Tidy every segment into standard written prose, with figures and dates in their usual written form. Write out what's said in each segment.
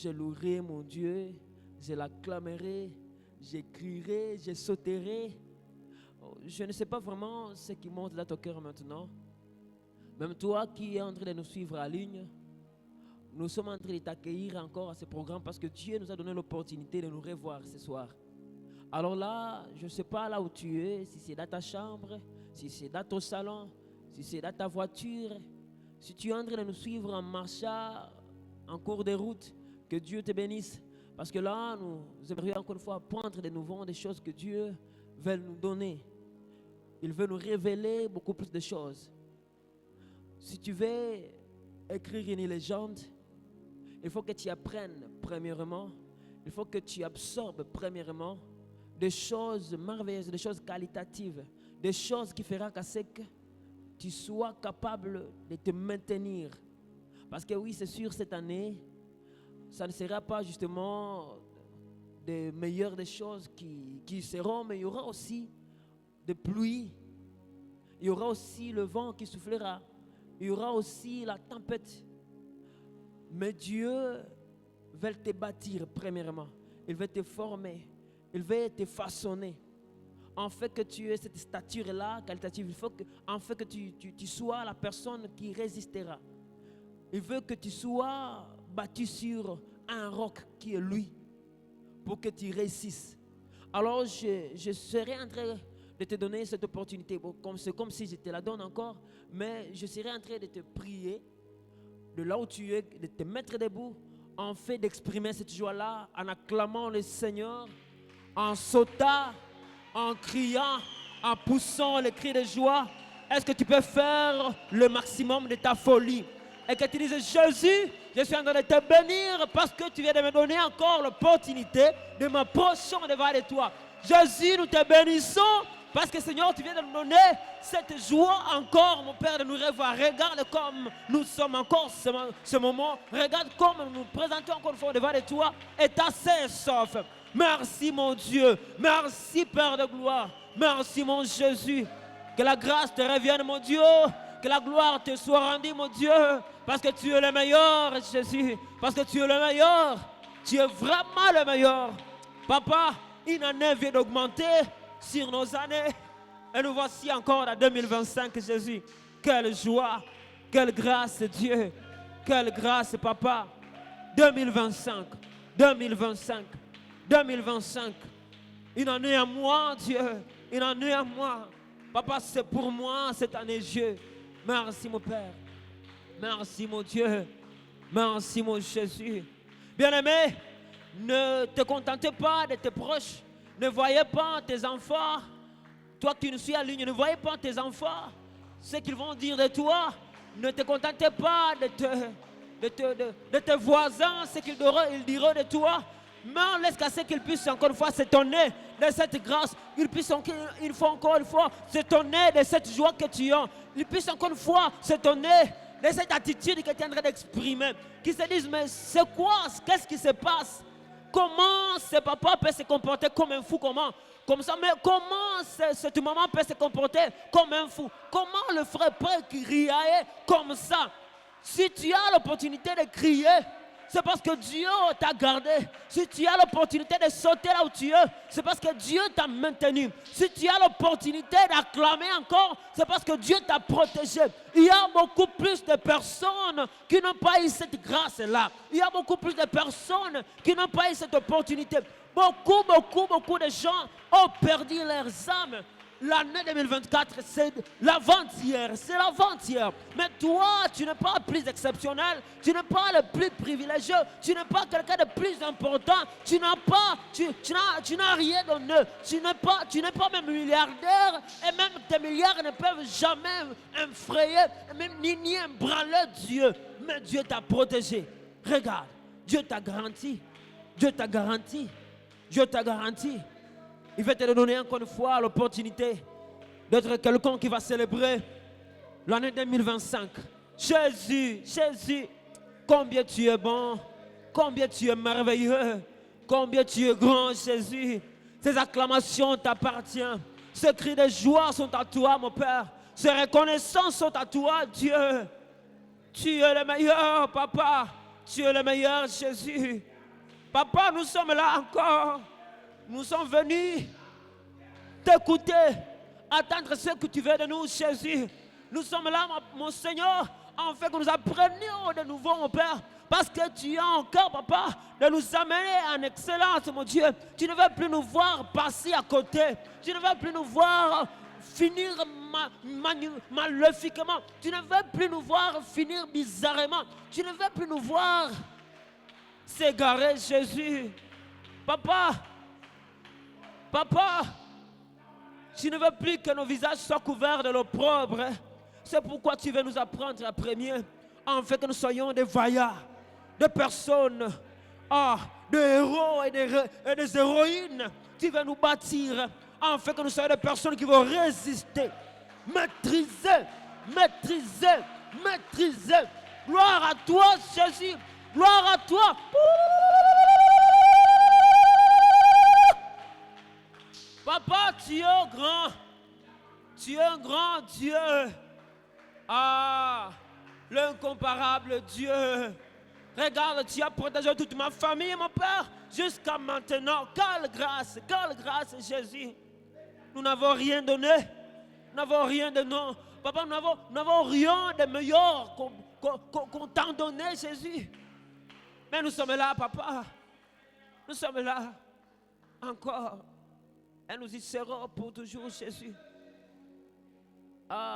Je louerai mon Dieu, je l'acclamerai, j'écrirai, je sauterai. Je ne sais pas vraiment ce qui monte dans ton cœur maintenant. Même toi qui es en train de nous suivre à ligne, nous sommes en train de t'accueillir encore à ce programme parce que Dieu nous a donné l'opportunité de nous revoir ce soir. Alors là, je ne sais pas là où tu es, si c'est dans ta chambre, si c'est dans ton salon, si c'est dans ta voiture, si tu es en train de nous suivre en marchant, en cours de route, que Dieu te bénisse. Parce que là, nous aimerions encore une fois apprendre de nouveau des choses que Dieu veut nous donner. Il veut nous révéler beaucoup plus de choses. Si tu veux écrire une légende, il faut que tu apprennes premièrement, il faut que tu absorbes premièrement des choses merveilleuses, des choses qualitatives, des choses qui feront qu'à ce que tu sois capable de te maintenir. Parce que oui, c'est sûr, cette année, ça ne sera pas justement des meilleures des choses qui seront, mais il y aura aussi des pluies, il y aura aussi le vent qui soufflera, il y aura aussi la tempête. Mais Dieu veut te bâtir premièrement, il veut te former, il veut te façonner. En fait que tu aies cette stature-là qualitative, il faut que, en fait que tu sois la personne qui résistera. Il veut que tu sois bâti sur un roc qui est lui, pour que tu réussisses. Alors je serai en train de te donner cette opportunité. Bon, c'est comme si je te la donne encore, mais je serai en train de te prier, de là où tu es, de te mettre debout, en fait d'exprimer cette joie-là, en acclamant le Seigneur, en sautant, en criant, en poussant les cris de joie. Est-ce que tu peux faire le maximum de ta folie? Et que tu dises, Jésus, je suis en train de te bénir parce que tu viens de me donner encore l'opportunité de m'approcher devant de toi. Jésus, nous te bénissons parce que Seigneur, tu viens de nous donner cette joie encore, mon Père, de nous revoir. Regarde comme nous sommes encore ce moment. Regarde comme nous nous présentons encore une fois devant de toi et ta saint sauf. Merci mon Dieu, merci Père de gloire, merci mon Jésus. Que la grâce te revienne mon Dieu, que la gloire te soit rendue mon Dieu, parce que tu es le meilleur Jésus, parce que tu es le meilleur, tu es vraiment le meilleur. Papa, une année vient d'augmenter sur nos années et nous voici encore en 2025 Jésus. Quelle joie, quelle grâce Dieu, quelle grâce Papa. 2025, 2025. 2025, une année à moi, Dieu, une année à moi. Papa, c'est pour moi cette année, Dieu. Merci, mon Père. Merci, mon Dieu. Merci, mon Jésus. Bien-aimé, ne te contentez pas de tes proches. Ne voyez pas tes enfants. Toi qui nous suis à ligne, ne voyez pas tes enfants. Ce qu'ils vont dire de toi. Ne te contentez pas de tes voisins, ce qu'ils diront de toi. Mais laisse qu'à ce qu'ils puissent encore une fois s'étonner de cette grâce. Il faut encore une fois s'étonner de cette joie que tu as. Ils puissent encore une fois s'étonner de cette attitude que tu es en train d'exprimer. Qu'ils se disent, mais c'est quoi? Qu'est-ce qui se passe? Comment ce papa peut se comporter comme un fou? Comme ça, mais comment cette maman peut se comporter comme un fou? Comment le frère peut crier comme ça? Si tu as l'opportunité de crier, c'est parce que Dieu t'a gardé. Si tu as l'opportunité de sauter là où tu es, c'est parce que Dieu t'a maintenu. Si tu as l'opportunité d'acclamer encore, c'est parce que Dieu t'a protégé. Il y a beaucoup plus de personnes qui n'ont pas eu cette grâce-là. Il y a beaucoup plus de personnes qui n'ont pas eu cette opportunité. Beaucoup de gens ont perdu leurs âmes. L'année 2024, c'est l'avant-hier. Mais toi, tu n'es pas plus exceptionnel. Tu n'es pas le plus privilégié. Tu n'es pas quelqu'un de plus important. Tu n'as rien donné. Tu n'es pas même milliardaire. Et même tes milliards ne peuvent jamais effrayer, même ni ébranler Dieu. Mais Dieu t'a protégé. Regarde, Dieu t'a garanti. Dieu t'a garanti. Dieu t'a garanti. Il va te donner encore une fois l'opportunité d'être quelqu'un qui va célébrer l'année 2025. Jésus, combien tu es bon, combien tu es merveilleux, combien tu es grand, Jésus. Ces acclamations t'appartiennent. Ces cris de joie sont à toi, mon Père. Ces reconnaissances sont à toi, Dieu. Tu es le meilleur, Papa. Tu es le meilleur, Jésus. Papa, nous sommes là encore. Nous sommes venus t'écouter, attendre ce que tu veux de nous, Jésus. Nous sommes là, mon Seigneur, afin que nous apprenions de nouveau, mon Père. Parce que tu as encore, Papa, de nous amener en excellence, mon Dieu. Tu ne veux plus nous voir passer à côté. Tu ne veux plus nous voir finir maléfiquement. Tu ne veux plus nous voir finir bizarrement. Tu ne veux plus nous voir s'égarer, Jésus. Papa, tu ne veux plus que nos visages soient couverts de l'opprobre. C'est pourquoi tu veux nous apprendre à premier, afin que nous soyons des vaillards, des personnes, des héros et des héroïnes. Tu veux nous bâtir, afin que nous soyons des personnes qui vont résister, maîtriser. Gloire à toi, Jésus. Gloire à toi. Papa, tu es grand. Tu es un grand Dieu. L'incomparable Dieu. Regarde, tu as protégé toute ma famille, mon Père, jusqu'à maintenant. Quelle grâce, Jésus. Nous n'avons rien donné. Nous n'avons rien de non. Papa, nous n'avons rien de meilleur qu'on t'a donné, Jésus. Mais nous sommes là, Papa. Nous sommes là encore. Et nous y serons pour toujours, Jésus.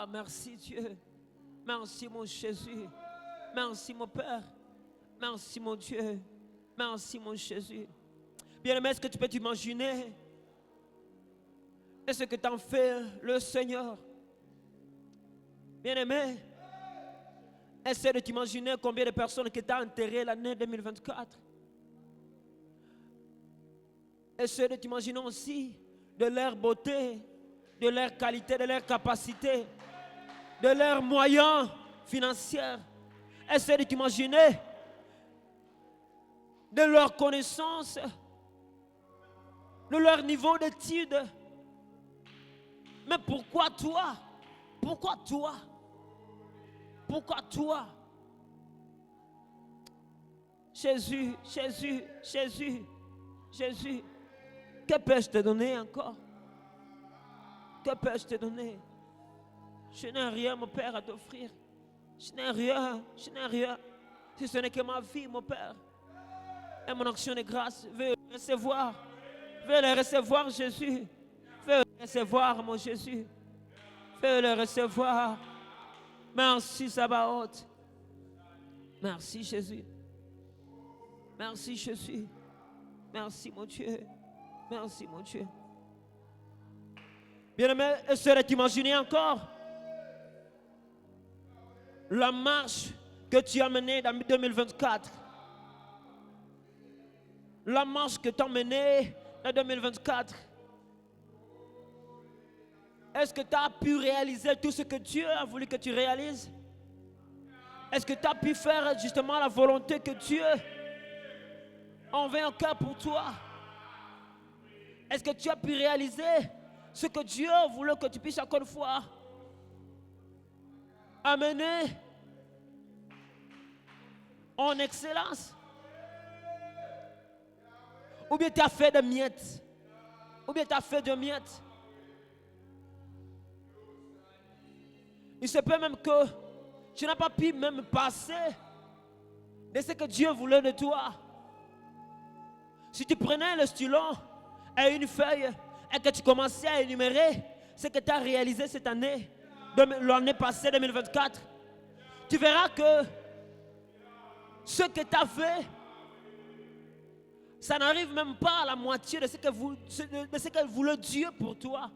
Merci Dieu. Merci mon Jésus. Merci mon Père. Merci mon Dieu. Merci mon Jésus. Bien-aimé, est-ce que tu peux t'imaginer? Est-ce que t'en fais le Seigneur? Bien-aimé, essaie de t'imaginer combien de personnes qui t'ont enterré l'année 2024. Essaie de t'imaginer aussi de leur beauté, de leur qualité, de leur capacité, de leurs moyens financiers. Essaie de t'imaginer de leur connaissance, de leur niveau d'études. Mais pourquoi toi? Pourquoi toi? Pourquoi toi? Jésus, que peux-je te donner encore? Que peux-je te donner? Je n'ai rien, mon Père, à t'offrir. Je n'ai rien. Si ce n'est que ma vie, mon Père. Et mon action de grâce, veux le recevoir. Veux le recevoir, Jésus. Veux le recevoir, mon Jésus. Veux le recevoir. Merci, Sabaoth. Merci, Jésus. Merci, Jésus. Merci, mon Dieu. Merci, mon Dieu. Bien-aimé, essaie de t'imaginer encore la marche que tu as menée dans 2024. La marche que tu as menée en 2024. Est-ce que tu as pu réaliser tout ce que Dieu a voulu que tu réalises? Est-ce que tu as pu faire justement la volonté que Dieu envoie en cœur pour toi? Est-ce que tu as pu réaliser ce que Dieu voulait que tu puisses encore une fois amener en excellence? Ou bien tu as fait de miettes? Il se peut même que tu n'as pas pu même passer de ce que Dieu voulait de toi. Si tu prenais le stylo et une feuille et que tu commençais à énumérer ce que tu as réalisé cette année, l'année passée 2024, tu verras que ce que tu as fait, ça n'arrive même pas à la moitié de ce que voulait Dieu pour toi.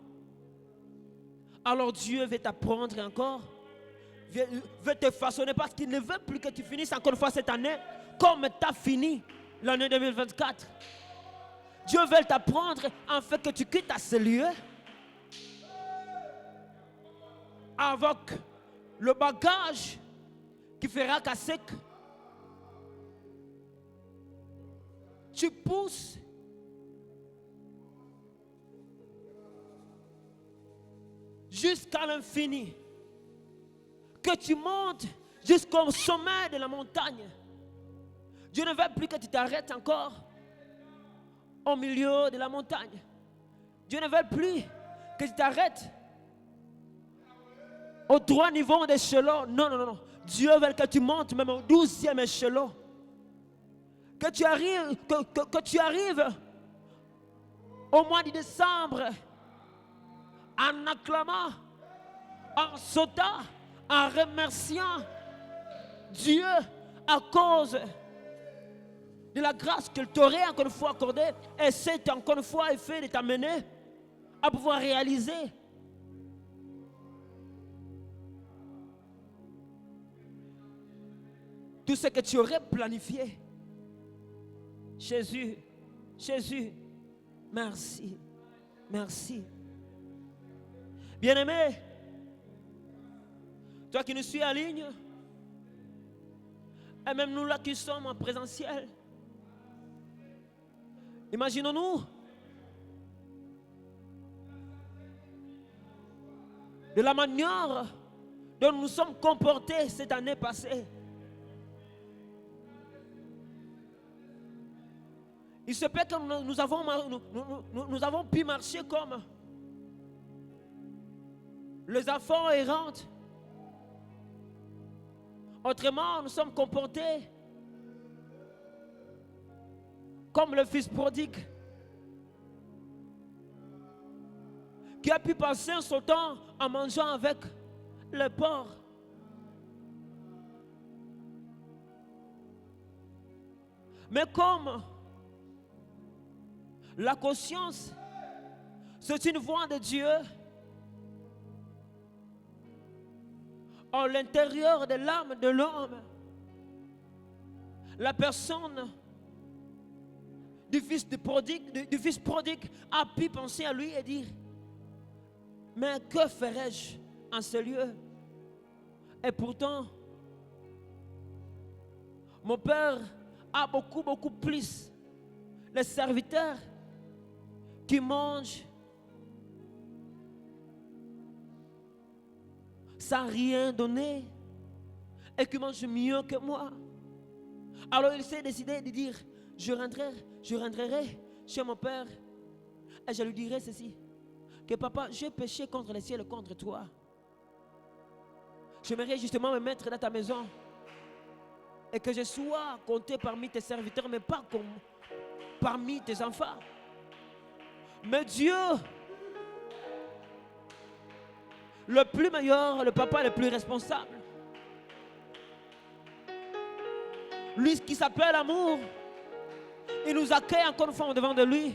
Alors Dieu veut t'apprendre encore, veut te façonner parce qu'il ne veut plus que tu finisses encore une fois cette année comme tu as fini l'année 2024. Dieu veut t'apprendre en fait que tu quittes à ce lieu avec le bagage qui fera qu'à sec tu pousses jusqu'à l'infini, que tu montes jusqu'au sommet de la montagne. Dieu ne veut plus que tu t'arrêtes encore au milieu de la montagne. Dieu ne veut plus que tu t'arrêtes au 3 niveaux d'échelon. Non, non, non. Dieu veut que tu montes même au 12e échelon. Que tu arrives au mois de décembre en acclamant, en sautant, en remerciant Dieu à cause de la grâce qu'il t'aurait encore une fois accordée et c'est encore une fois fait de t'amener à pouvoir réaliser tout ce que tu aurais planifié. Jésus, Jésus, merci, merci. Bien-aimé, toi qui nous suis en ligne, et même nous là qui sommes en présentiel, imaginons-nous de la manière dont nous nous sommes comportés cette année passée. Il se peut que nous avons pu marcher comme les enfants errants. Autrement, nous sommes comportés comme le fils prodigue qui a pu passer son temps en mangeant avec les porcs. Mais comme la conscience, c'est une voix de Dieu en l'intérieur de l'âme de l'homme. La personne du fils prodigue a pu penser à lui et dire: mais que ferais-je en ce lieu? Et pourtant, mon père a beaucoup plus les serviteurs qui mangent sans rien donner et qui mangent mieux que moi. Alors il s'est décidé de dire: je rentrerai chez mon père et je lui dirai ceci, que papa, j'ai péché contre le ciel et contre toi. J'aimerais justement me mettre dans ta maison et que je sois compté parmi tes serviteurs, mais pas comme parmi tes enfants. Mais Dieu, le plus meilleur, le papa le plus responsable, lui qui s'appelle amour, il nous accueille encore une fois devant de lui.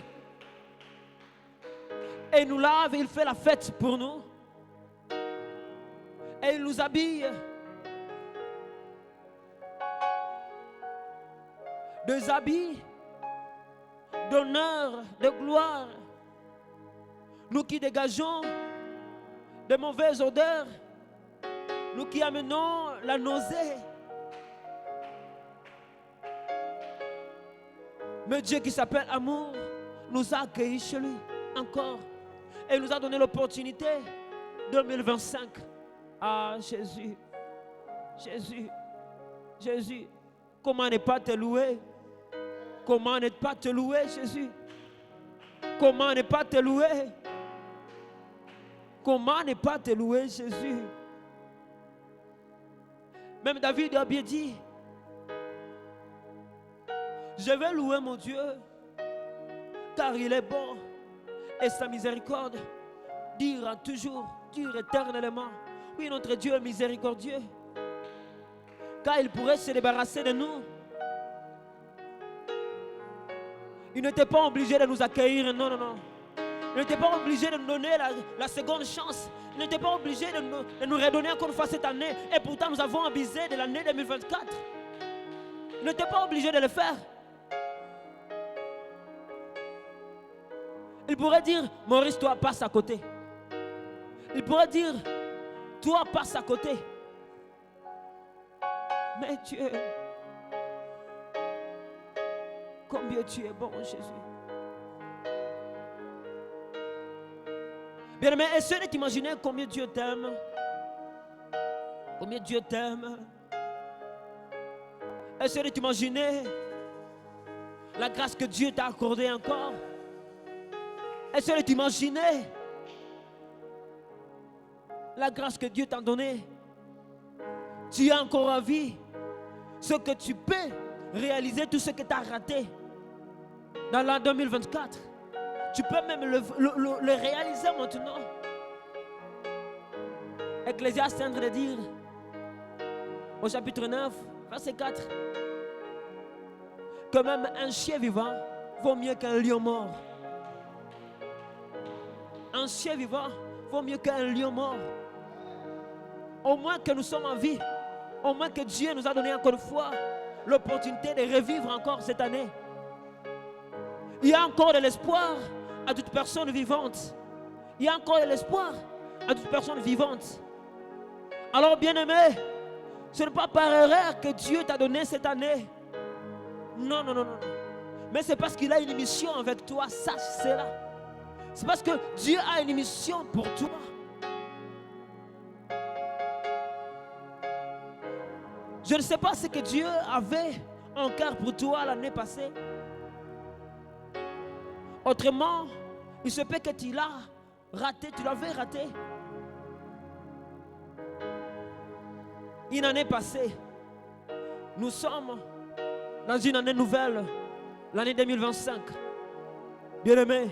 Et il nous lave, il fait la fête pour nous. Et il nous habille des habits d'honneur, de gloire. Nous qui dégageons de mauvaises odeurs, nous qui amenons la nausée. Mais Dieu qui s'appelle amour nous a accueillis chez lui encore et nous a donné l'opportunité 2025. Ah Jésus, Jésus, Jésus, comment ne pas te louer? Comment ne pas te louer, Jésus? Comment ne pas te louer? Comment ne pas te louer, Jésus? Même David a bien dit: je vais louer mon Dieu, car il est bon et sa miséricorde dure toujours, dure éternellement. Oui, notre Dieu est miséricordieux, car il pourrait se débarrasser de nous. Il n'était pas obligé de nous accueillir, non, non, non. Il n'était pas obligé de nous donner la seconde chance. Il n'était pas obligé de nous redonner encore une fois cette année. Et pourtant, nous avons abusé de l'année 2024. Il n'était pas obligé de le faire. Il pourrait dire: Maurice, toi, passe à côté. Il pourrait dire: toi, passe à côté. Mais Dieu, combien tu es bon, Jésus. Bien-aimé, essayez de t'imaginer combien Dieu t'aime. Combien Dieu t'aime. Essayez de t'imaginer La grâce que Dieu t'a accordée encore. Essaye de t'imaginer la grâce que Dieu t'a donnée. Tu es encore en vie. Ce que tu peux réaliser, tout ce que tu as raté dans l'an 2024. Tu peux même le réaliser maintenant. Ecclésiaste est en train de dire au chapitre 9, verset 4, que même un chien vivant vaut mieux qu'un lion mort. Un chien vivant vaut mieux qu'un lion mort. Au moins que nous sommes en vie, au moins que Dieu nous a donné encore une fois l'opportunité de revivre encore cette année. Il y a encore de l'espoir à toute personne vivante. Il y a encore de l'espoir à toute personne vivante. Alors, bien-aimé, ce n'est pas par erreur que Dieu t'a donné cette année. Non, non, non, non. Mais c'est parce qu'il a une mission avec toi. Sache cela. C'est parce que Dieu a une mission pour toi. Je ne sais pas ce que Dieu avait en cœur pour toi l'année passée. Autrement, il se peut que tu l'as raté, tu l'avais raté. Une année passée, nous sommes dans une année nouvelle, l'année 2025. Bien-aimé,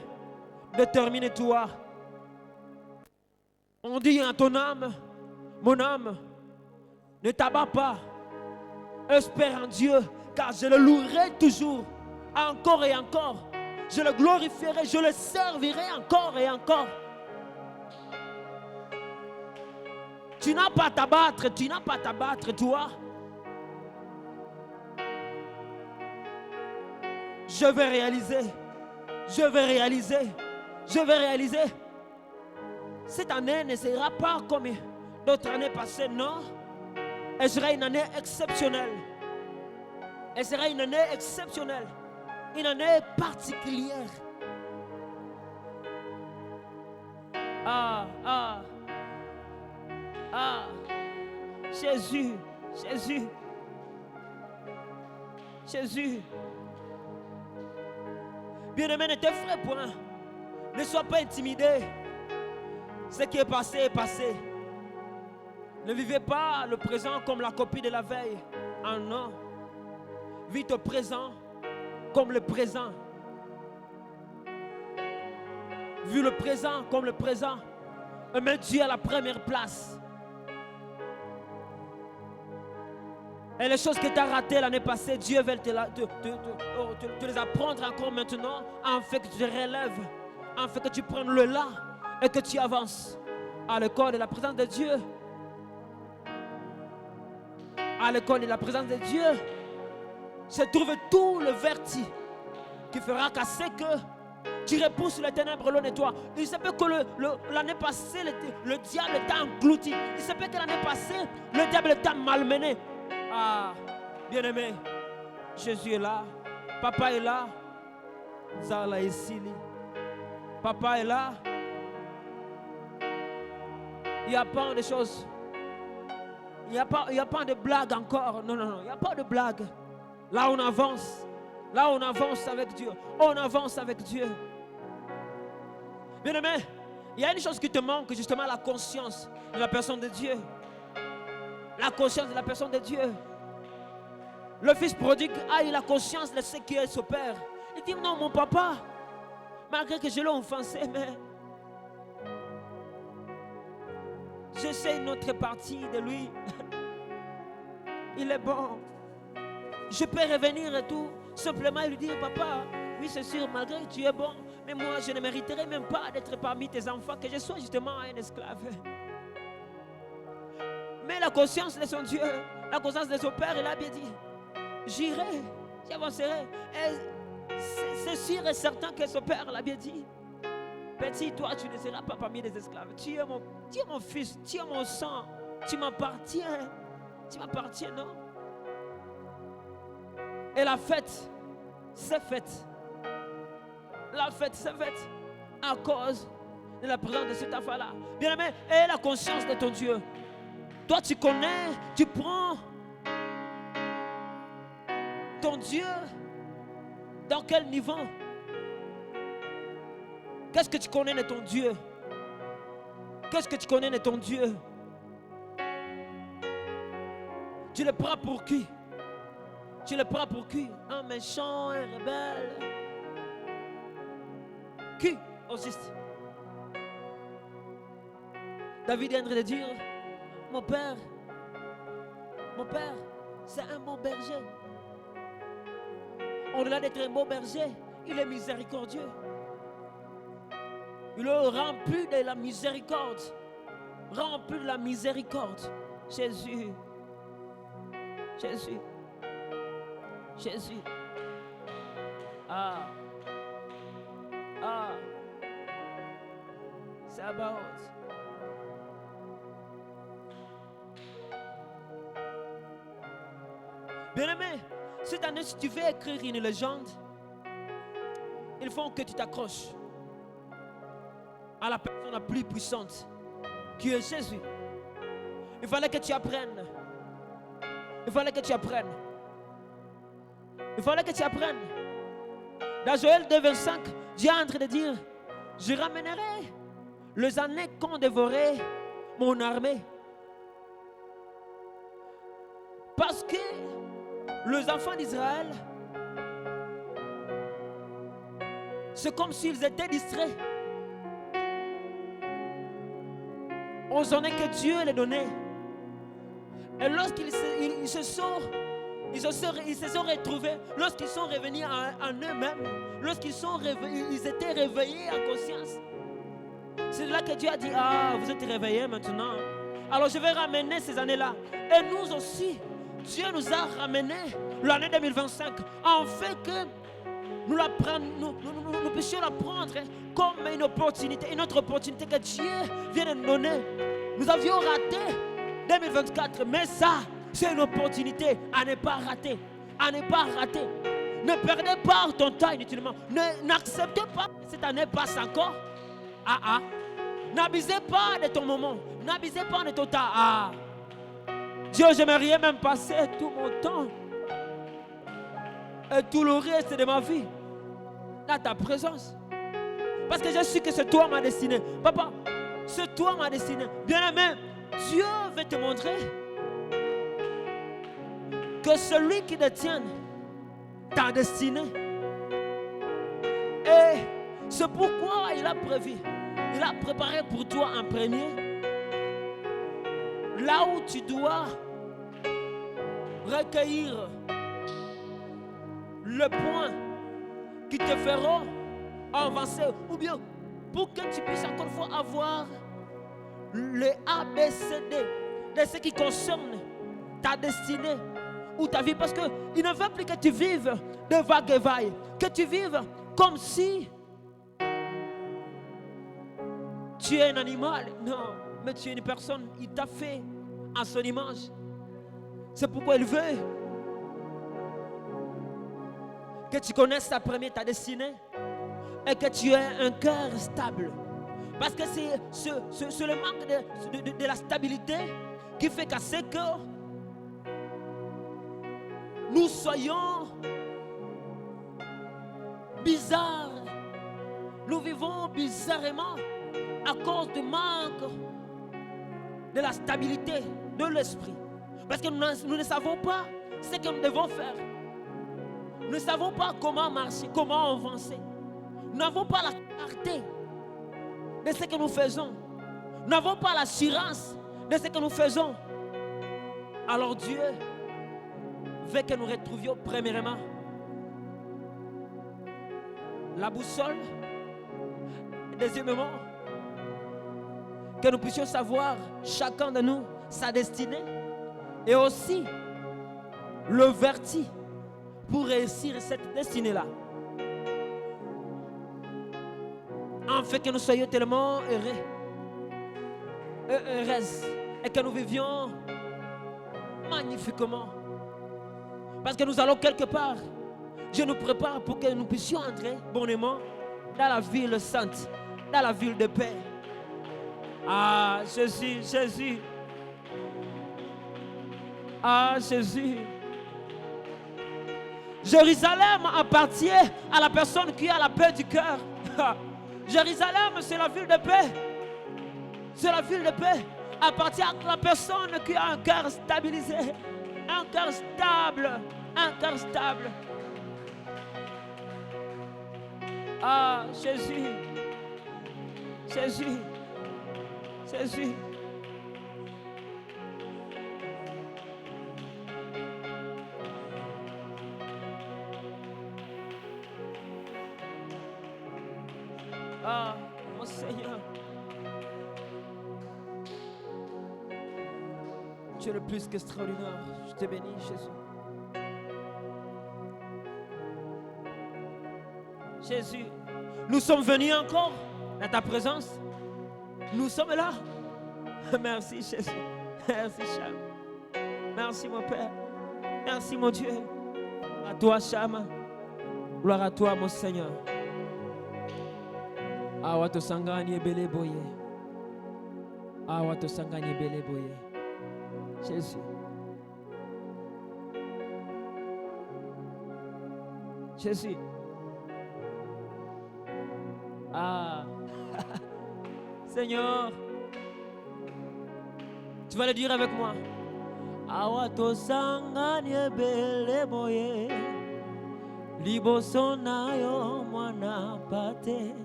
détermine-toi. On dit à ton âme, mon âme, ne t'abats pas. Espère en Dieu, car je le louerai toujours, encore et encore. Je le glorifierai, je le servirai encore et encore. Tu n'as pas à t'abattre, tu n'as pas à t'abattre, toi. Je vais réaliser, je vais réaliser, je vais réaliser. Cette année ne sera pas comme d'autres années passées, non. Elle sera une année exceptionnelle. Elle sera une année exceptionnelle. Une année particulière. Ah, ah, ah. Jésus, Jésus, Jésus. Bien-aimé, ne t'effraie point. Ne sois pas intimidé. Ce qui est passé est passé. Ne vivez pas le présent comme la copie de la veille. Ah non. Vis au présent comme le présent. Vis le présent comme le présent. Et mets Dieu à la première place. Et les choses que tu as ratées l'année passée, Dieu veut te les apprendre encore maintenant, afin que tu te relèves, afin que tu prennes le là et que tu avances à l'école de la présence de Dieu. À l'école de la présence de Dieu se trouve tout le vertige qui fera casser que tu repousses les ténèbres loin de toi. Il se peut que l'année passée, le diable t'a englouti. Il se peut que l'année passée, le diable t'a malmené. Ah, bien-aimé, Jésus est là. Papa est là. Zala et Sili. Papa est là. Il n'y a pas de choses. Il n'y a pas de blague encore. Non, non, non. Il n'y a pas de blague. Là, on avance. Là, on avance avec Dieu. On avance avec Dieu. Bien-aimé, il y a une chose qui te manque, justement, la conscience de la personne de Dieu. La conscience de la personne de Dieu. Le fils prodigue a eu la conscience de ce qui est son père. Il dit, non, mon papa, malgré que je l'ai offensé, mais je sais une autre partie de lui. Il est bon. Je peux revenir et tout. Simplement lui dire, papa, oui c'est sûr, malgré que tu es bon, mais moi je ne mériterais même pas d'être parmi tes enfants, que je sois justement un esclave. Mais la conscience de son Dieu, la conscience de son père, il a bien dit, j'irai, j'avancerai. C'est sûr et certain que son père l'a bien dit. Petit, toi tu ne seras pas parmi les esclaves. Tu es mon fils, tu es mon sang, tu m'appartiens. Tu m'appartiens, non? Et la fête, c'est faite. La fête, c'est faite à cause de la présence de cet enfant-là. Bien-aimé, aie la conscience de ton Dieu. Toi, tu connais, tu prends ton Dieu Dans quel niveau? Qu'est-ce que tu connais de ton Dieu? Qu'est-ce que tu connais de ton Dieu? Tu le prends pour qui? Tu le prends pour qui? Un méchant, un rebelle? Qui au juste? David est en train de dire, mon père, c'est un bon berger. Au-delà d'être un bon berger, il est miséricordieux. Il est rempli de la miséricorde. Rempli de la miséricorde. Jésus. Jésus. Jésus. Ah. Ah. C'est about. Bien-aimé, cette année, si tu veux écrire une légende, il faut que tu t'accroches à la personne la plus puissante, qui est Jésus. Il fallait que tu apprennes. Il fallait que tu apprennes. Il fallait que tu apprennes. Dans Joël 2,25, Dieu est en train de dire, je ramènerai les années qu'ont dévoré mon armée. Parce que les enfants d'Israël, c'est comme s'ils étaient distraits. On sonnait que Dieu les donnait. Et lorsqu'ils se sont retrouvés, lorsqu'ils sont revenus en eux-mêmes, ils étaient réveillés en conscience. C'est là que Dieu a dit, ah, vous êtes réveillés maintenant. Alors je vais ramener ces années-là. Et nous aussi, Dieu nous a ramené l'année 2025, en fait que nous puissions la prendre comme une opportunité, une autre opportunité que Dieu vient de nous donner. Nous avions raté 2024, mais ça, c'est une opportunité à ne pas rater. À ne pas rater. Ne perdez pas ton temps inutilement. N'acceptez pas que cette année passe encore. N'abusez pas de ton moment. N'abusez pas de ton temps. Dieu, j'aimerais même passer tout mon temps et tout le reste de ma vie dans ta présence. Parce que je sais que c'est toi ma destinée. Papa, c'est toi ma destinée. Bien-aimé, Dieu veut te montrer que celui qui détient ta destinée, et c'est pourquoi il a prévu, il a préparé pour toi un premier, là où tu dois recueillir le point qui te fera avancer, ou bien pour que tu puisses encore une fois avoir le ABCD de ce qui concerne ta destinée ou ta vie, parce qu'il ne veut plus que tu vives de vagues et vagues, que tu vives comme si tu es un animal. Non, mais tu es une personne, il t'a fait en son image. C'est pourquoi il veut que tu connaisses ta destinée et que tu aies un cœur stable. Parce que c'est le manque de la stabilité qui fait qu'à ce que nous soyons bizarres. Nous vivons bizarrement à cause du manque de la stabilité de l'esprit. Parce que nous ne savons pas ce que nous devons faire. Nous ne savons pas comment marcher, comment avancer. Nous n'avons pas la clarté de ce que nous faisons. Nous n'avons pas l'assurance de ce que nous faisons. Alors Dieu veut que nous retrouvions premièrement la boussole. Deuxièmement, que nous puissions savoir chacun de nous sa destinée et aussi le verti pour réussir cette destinée-là. En fait que nous soyons tellement heureux et heureuses et que nous vivions magnifiquement. Parce que nous allons quelque part. Dieu nous prépare pour que nous puissions entrer bonnement dans la ville sainte, dans la ville de paix. Ah, Jésus, Jésus. Ah, Jésus. Jérusalem appartient à la personne qui a la paix du cœur. Jérusalem, c'est la ville de paix. C'est la ville de paix. Appartient à la personne qui a un cœur stabilisé. Un cœur stable. Un cœur stable. Ah, Jésus. Jésus. Jésus. Ah, mon Seigneur. Tu es le plus qu'extraordinaire. Je te bénis, Jésus. Jésus, nous sommes venus encore dans ta présence. Nous sommes là. Merci, Jésus. Merci, Chama. Merci, mon Père. Merci, mon Dieu. À toi, Chama. Gloire à toi, mon Seigneur. Awa tosangani ebele boye. Awa tosangani ebele boye. Jésus. Jésus. Ah. Seigneur. Tu vas le dire avec moi. Awa tosangani ebele boye. Liboso na yo mwana pate.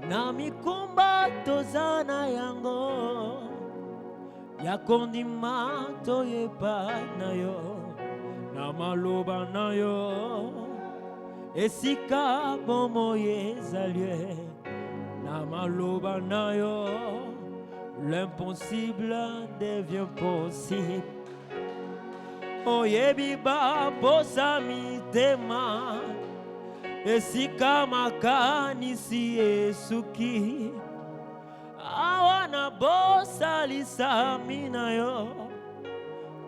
Na mikumba tozana yango ya kondima toyeba na yo na maloba na yo esika bomo ezali na maloba na yo l'impossible devient possible oyebi ba bosa mitema esika makanisi esuki awana bosalisa mina yo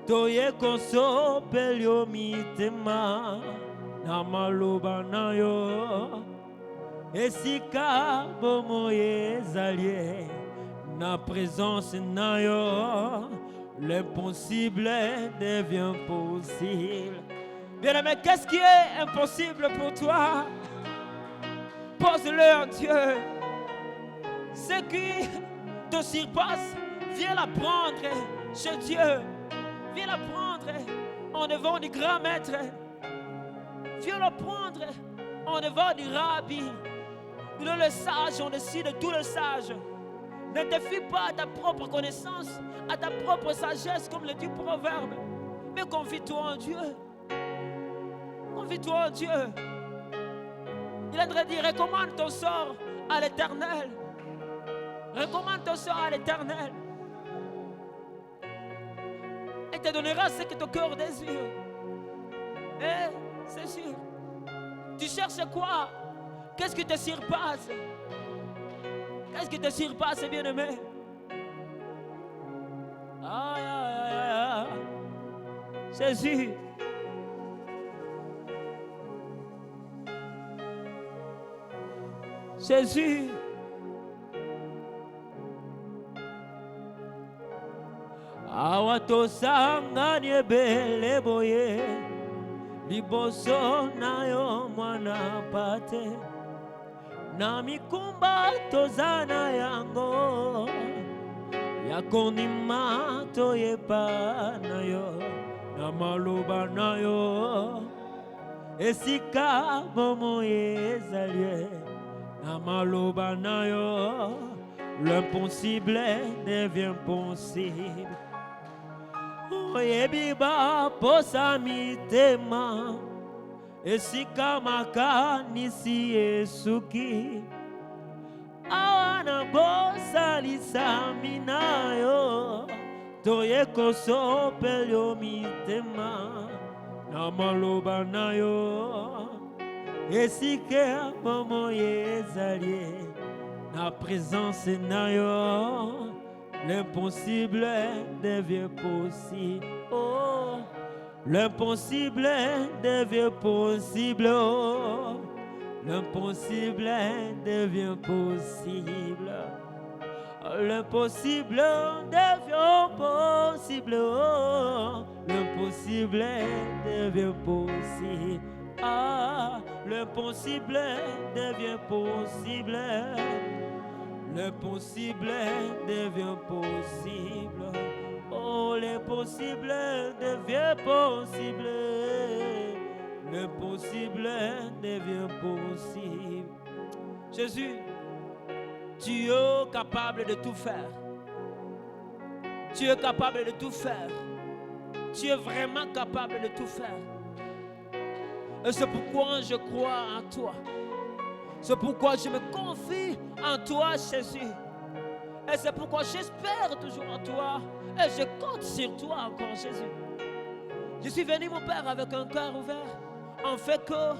toye konsopeli yo mitema na maloba na yo esika bomo ezali na présence na yo l'impossible devient possible. Bien-aimé, qu'est-ce qui est impossible pour toi? Pose-le en Dieu. Ce qui te surpasse, viens la prendre chez Dieu. Viens la prendre en devant du grand maître. Viens la prendre en devant du rabbi. Il est le sage au-dessus de tout le sage. Ne te fie pas à ta propre connaissance, à ta propre sagesse, comme le dit le Proverbe. Mais confie-toi en Dieu. Confie-toi en Dieu. Il est en train de dire, recommande ton sort à l'Éternel. Recommande ton sort à l'Éternel. Et te donnera ce que ton cœur désire. Et c'est sûr. Tu cherches quoi? Qu'est-ce qui te surpasse? Qu'est-ce qui te surpasse, bien-aimé? Aïe, aïe, aïe, aïe. Jésus. Jésus. Awa tosangani ebele boye liboso na yo mwana pate na mikumba tozana yango ya kondima toyeba na yo na maloba na yo esika bomo ezali na maloba na yo l'impossible devient possible. Oyebi ba posa mitema esika makanisi esuki awana bosalisa mina yo toye kosopeli yo mitema na maloba na yo esika bomo ezali na présence na yo l'impossible devient possible. Oh, l'impossible devient possible. Oh, l'impossible devient possible. L'impossible devient possible. Oh, l'impossible devient possible. Ah, l'impossible devient possible. L'impossible devient possible. Oh, l'impossible devient possible. L'impossible devient possible. Jésus, tu es capable de tout faire. Tu es capable de tout faire. Tu es vraiment capable de tout faire. Et c'est pourquoi je crois en toi. C'est pourquoi je me confie en toi, Jésus. Et c'est pourquoi j'espère toujours en toi. Et je compte sur toi encore, Jésus. Je suis venu, mon Père, avec un cœur ouvert. En fait que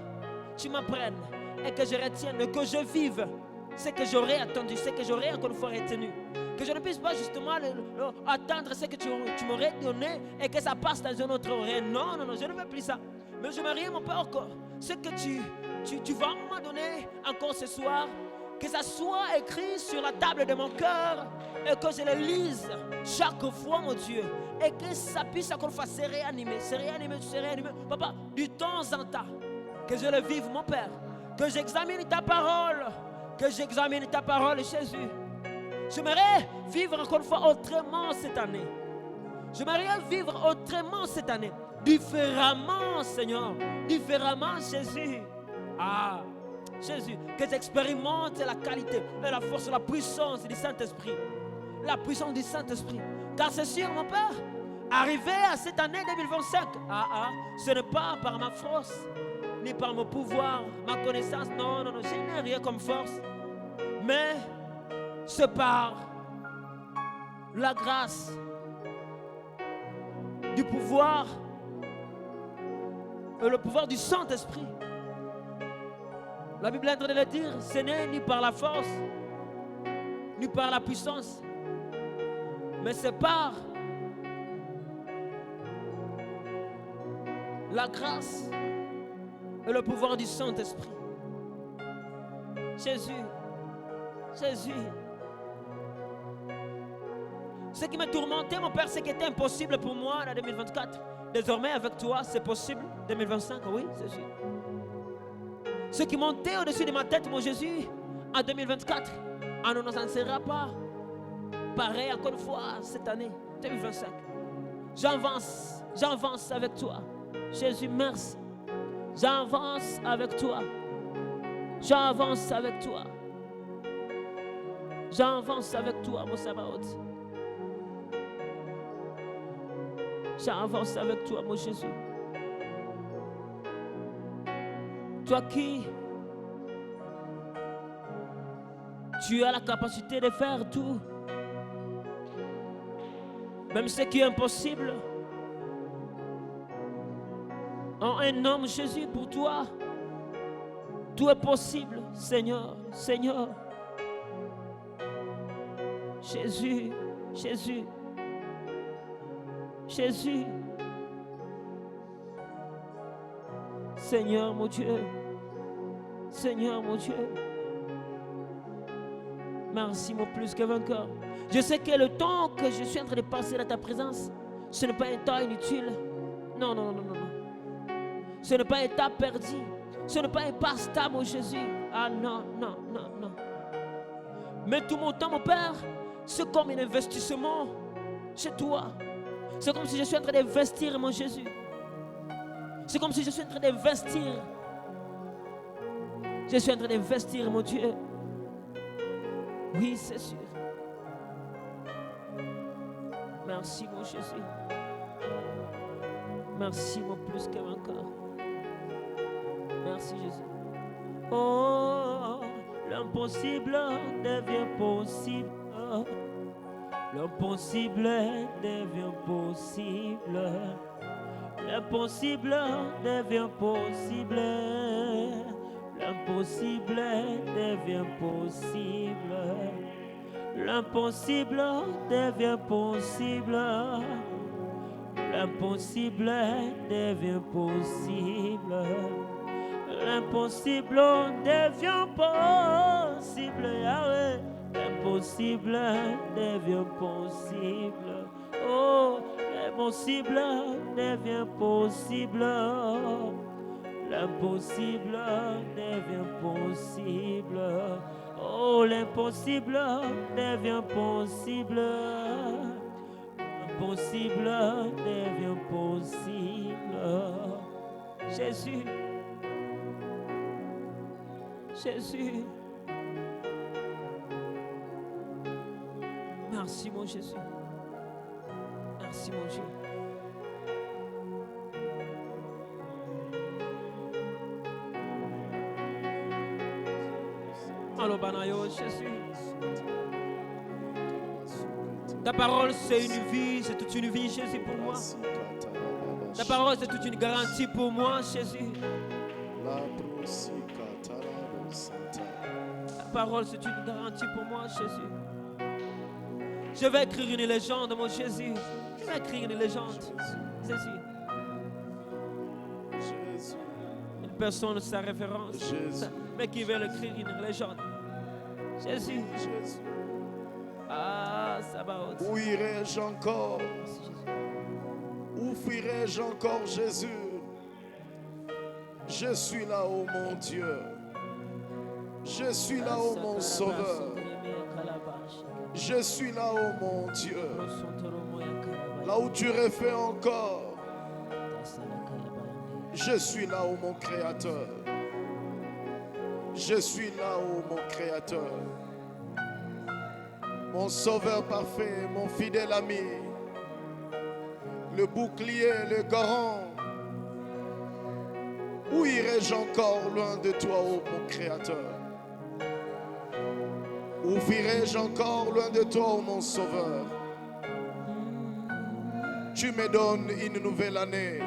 tu m'apprennes et que je retienne, que je vive ce que j'aurais attendu, ce que j'aurais encore une fois retenu. Que je ne puisse pas justement attendre ce que tu m'aurais donné et que ça passe dans un autre oreille. Non, non, non, je ne veux plus ça. Mais je me rie, mon Père, encore. Ce que tu vas me donner encore ce soir, que ça soit écrit sur la table de mon cœur et que je le lise chaque fois, mon Dieu. Et que ça puisse encore une fois se réanimer. Papa, du temps en temps, que je le vive, mon Père. Que j'examine ta parole. Que j'examine ta parole, Jésus. J'aimerais vivre encore une fois autrement cette année. J'aimerais vivre autrement cette année. Différemment, Seigneur. Différemment, Jésus. Ah, Jésus, que j'expérimente la qualité et la force, la puissance du Saint-Esprit. La puissance du Saint-Esprit. Car c'est sûr, mon Père, arriver à cette année 2025, ce n'est pas par ma force, ni par mon pouvoir, ma connaissance. Non, non, non, je n'ai rien comme force. Mais c'est par la grâce, du pouvoir et le pouvoir du Saint-Esprit. La Bible est en train de le dire, ce n'est ni par la force, ni par la puissance, mais c'est par la grâce et le pouvoir du Saint-Esprit. Jésus, Jésus. Ce qui me tourmentait, mon Père, ce qui était impossible pour moi en 2024, désormais avec toi, c'est possible. 2025, oui, Jésus. Ce qui montait au-dessus de ma tête, mon Jésus, en 2024, on ne s'en sera pas pareil encore une fois cette année, 2025. J'avance avec toi. Jésus, merci. J'avance avec toi. J'avance avec toi. J'avance avec toi, mon Sabaoth. J'avance avec toi, mon Jésus. Toi qui, tu as la capacité de faire tout. Même ce qui est impossible. En un homme, Jésus, pour toi, tout est possible, Seigneur, Seigneur. Jésus, Jésus, Jésus. Seigneur, mon Dieu. Seigneur, mon Dieu. Merci, mon plus que vainqueur. Je sais que le temps que je suis en train de passer dans ta présence, ce n'est pas un temps inutile. Non, non, non, non, non. Ce n'est pas un temps perdu. Ce n'est pas un passe-temps, mon Jésus. Ah non, non, non, non. Mais tout mon temps, mon Père, c'est comme un investissement chez toi. C'est comme si je suis en train d'investir, mon Jésus. C'est comme si je suis en train d'investir. Je suis en train d'investir, mon Dieu. Oui, c'est sûr. Merci, mon Jésus. Merci, mon plus que vainqueur. Merci, Jésus. Oh, l'impossible devient possible. L'impossible devient possible. L'impossible devient possible. L'impossible devient possible. L'impossible devient possible. L'impossible devient possible. L'impossible devient possible. Yahweh. L'impossible devient possible. Oh, L'impossible devient possible. L'impossible devient possible. Oh, l'impossible devient possible. L'impossible devient possible. Jésus. Jésus. Merci mon Jésus. Merci mon Dieu. Allô Banayo, Jésus. Ta parole c'est une vie, c'est toute une vie Jésus pour moi. Ta parole c'est toute une garantie pour moi Jésus. Ta parole c'est une garantie pour moi Jésus. Je vais écrire une légende mon Jésus. Je vais écrire une légende. Jésus. Une personne sa référence. Mais qui veut écrire une légende. Jésus. Ah, ça va. Où irai-je encore? Où fuirai-je encore, Jésus? Je suis là, ô mon Dieu. Je suis là, ô mon Sauveur. Je suis là, ô mon Dieu. Là où tu refais encore. Je suis là, ô mon Créateur. Je suis là, ô mon Créateur. Mon Sauveur parfait, mon fidèle ami. Le bouclier, le garant. Où irai-je encore loin de toi, ô mon Créateur? Où fuirai-je encore loin de toi, ô mon Sauveur? Tu me donnes une nouvelle année.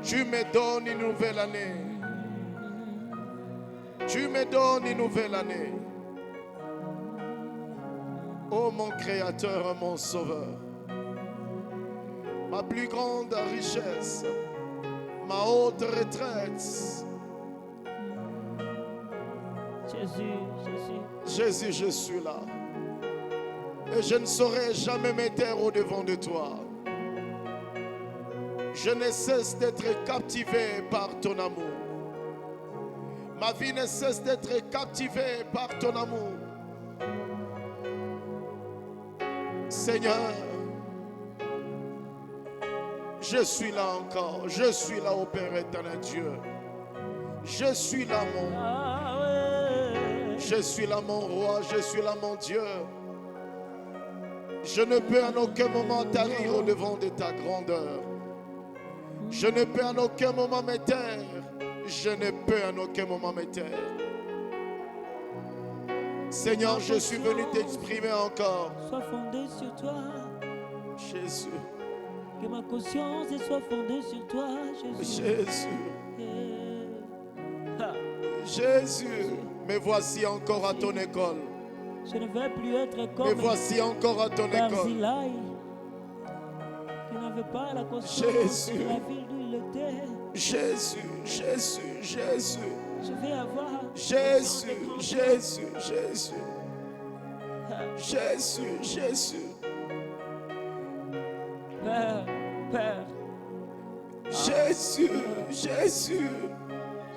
Tu me donnes une nouvelle année. Tu me donnes une nouvelle année. Ô mon Créateur, mon Sauveur, ma plus grande richesse, ma haute retraite. Jésus, Jésus. Jésus, je suis là. Et je ne saurais jamais me taire au-devant de toi. Je ne cesse d'être captivé par ton amour. Ma vie ne cesse d'être captivée par ton amour. Seigneur, je suis là encore. Je suis là, ô Père éternel Dieu. Je suis là, je suis là, mon roi. Je suis là, mon Dieu. Je ne peux en aucun moment tarir au-devant de ta grandeur. Je ne peux en aucun moment me taire. Je ne peux en aucun moment me taire. Seigneur, je suis venu t'exprimer encore. Sois fondée sur toi. Jésus. Que ma conscience soit fondée sur toi, Jésus. Jésus. Me voici encore à ton école. Je ne veux plus être comme Me voici encore à ton école. Barzillai, qui n'avait pas la conscience de la ville d'où il était. Jésus, Jésus, Jésus. Je vais avoir Jésus, Jésus, Jésus. Jésus, Jésus. Père, Père. Jésus, Jésus.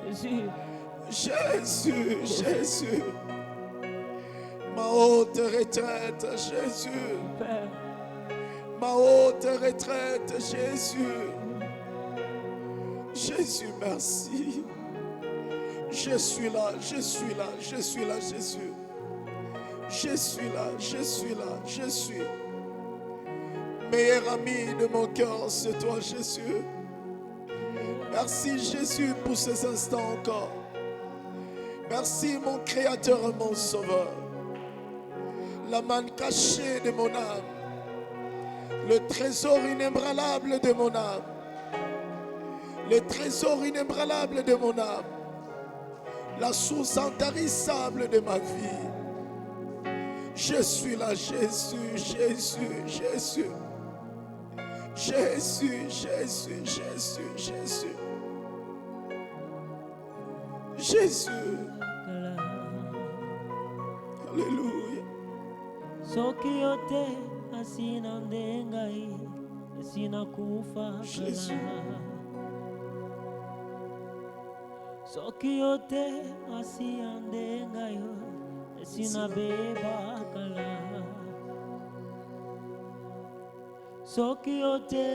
Jésus. Jésus, Jésus. Ma haute retraite, Jésus. Père. Ma haute retraite, Jésus. Jésus, merci. Je suis là, je suis là, je suis là, Jésus. Je suis là, je suis là, je suis. Meilleur ami de mon cœur, c'est toi, Jésus. Merci, Jésus, pour ces instants encore. Merci, mon Créateur et mon Sauveur. La manne cachée de mon âme. Le trésor inébranlable de mon âme. Le trésor inébranlable de mon âme. La source intarissable de ma vie. Je suis là, Jésus, Jésus, Jésus. Jésus, Jésus, Jésus, Jésus. Jésus. Alléluia. Soki yote Jésus. Soki yote asiande ngayo sina beba kala. Soki yote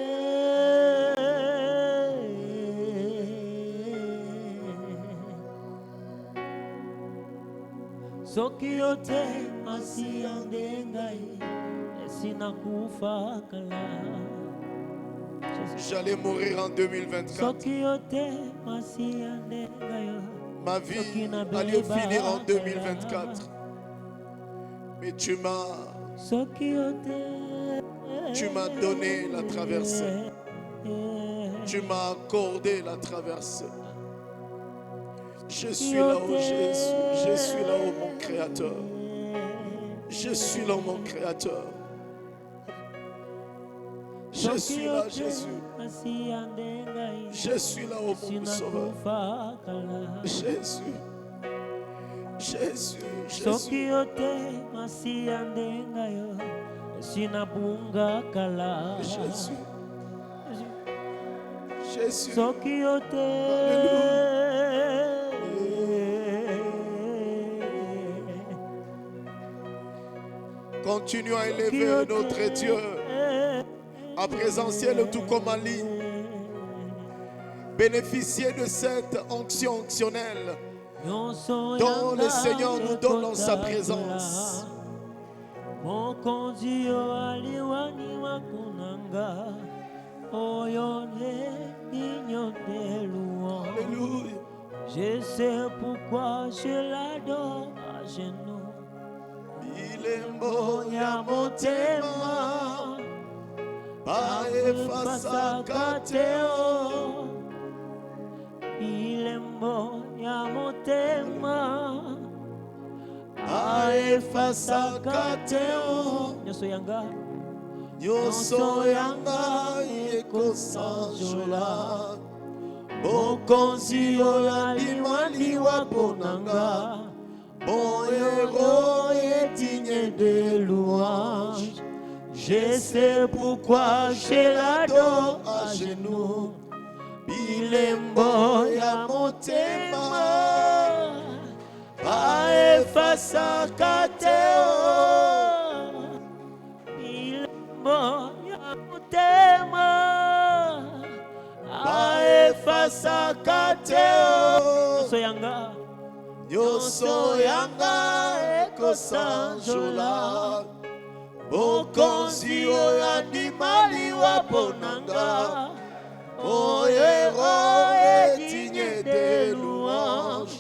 soki yote asiande ngayo sina kufa kala. J'allais mourir en 2024. Ma vie allait finir en 2024. Mais tu m'as donné la traversée. Tu m'as accordé la traversée. Je suis là, oh Jésus. Je suis là, oh mon Créateur. Je suis là, mon Créateur. Je suis là, Jésus. Je suis là, oh mon Sauveur. Jésus. Jésus. Jésus. Jésus. Jésus. Continuons à élever notre Dieu. À présentiel tout comme en ligne. Bénéficier de cette onction onctionnelle dont le Seigneur nous donne dans sa présence. Alléluia. Je sais pourquoi je l'adore à genoux. Il est bon, ya motema. Baefasa kateo. Il est bon, ya motema. Baefasa kateo. Nyoso yanga. Nyoso yanga ekosanjola. Bokonzi oyo alimaliwa ponanga. Bon héros est digne de louange. Je sais pourquoi je l'adore à genoux. Bilembo ya motema. Baefasa kateo. Bilembo ya motema. Baefasa kateo. Nyoso yanga. Nyoso yanga ekosanjola. Bokonzi oyo andimaliwa ponanga. Mon héros est digne de louange.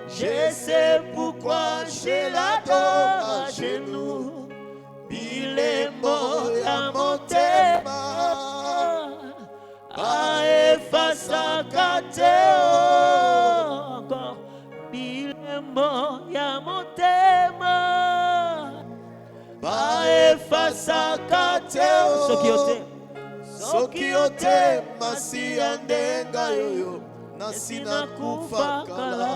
Je sais pourquoi je l'adore à genoux. Bilembo ya motema. Baefasa kateo. Encore. Bilembo ya motema. Baefasa kateo. Soki yote masi andenga yoyo nasina kufa kala.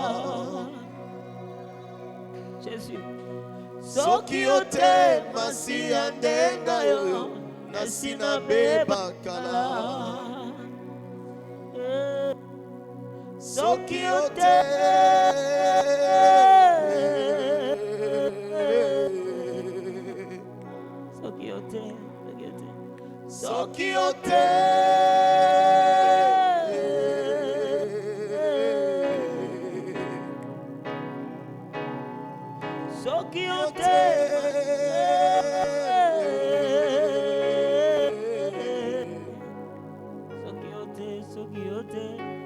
Jésus. Soki yote masi andenga yoyo nasina beba kala. Soki yote Soki yote Soki yote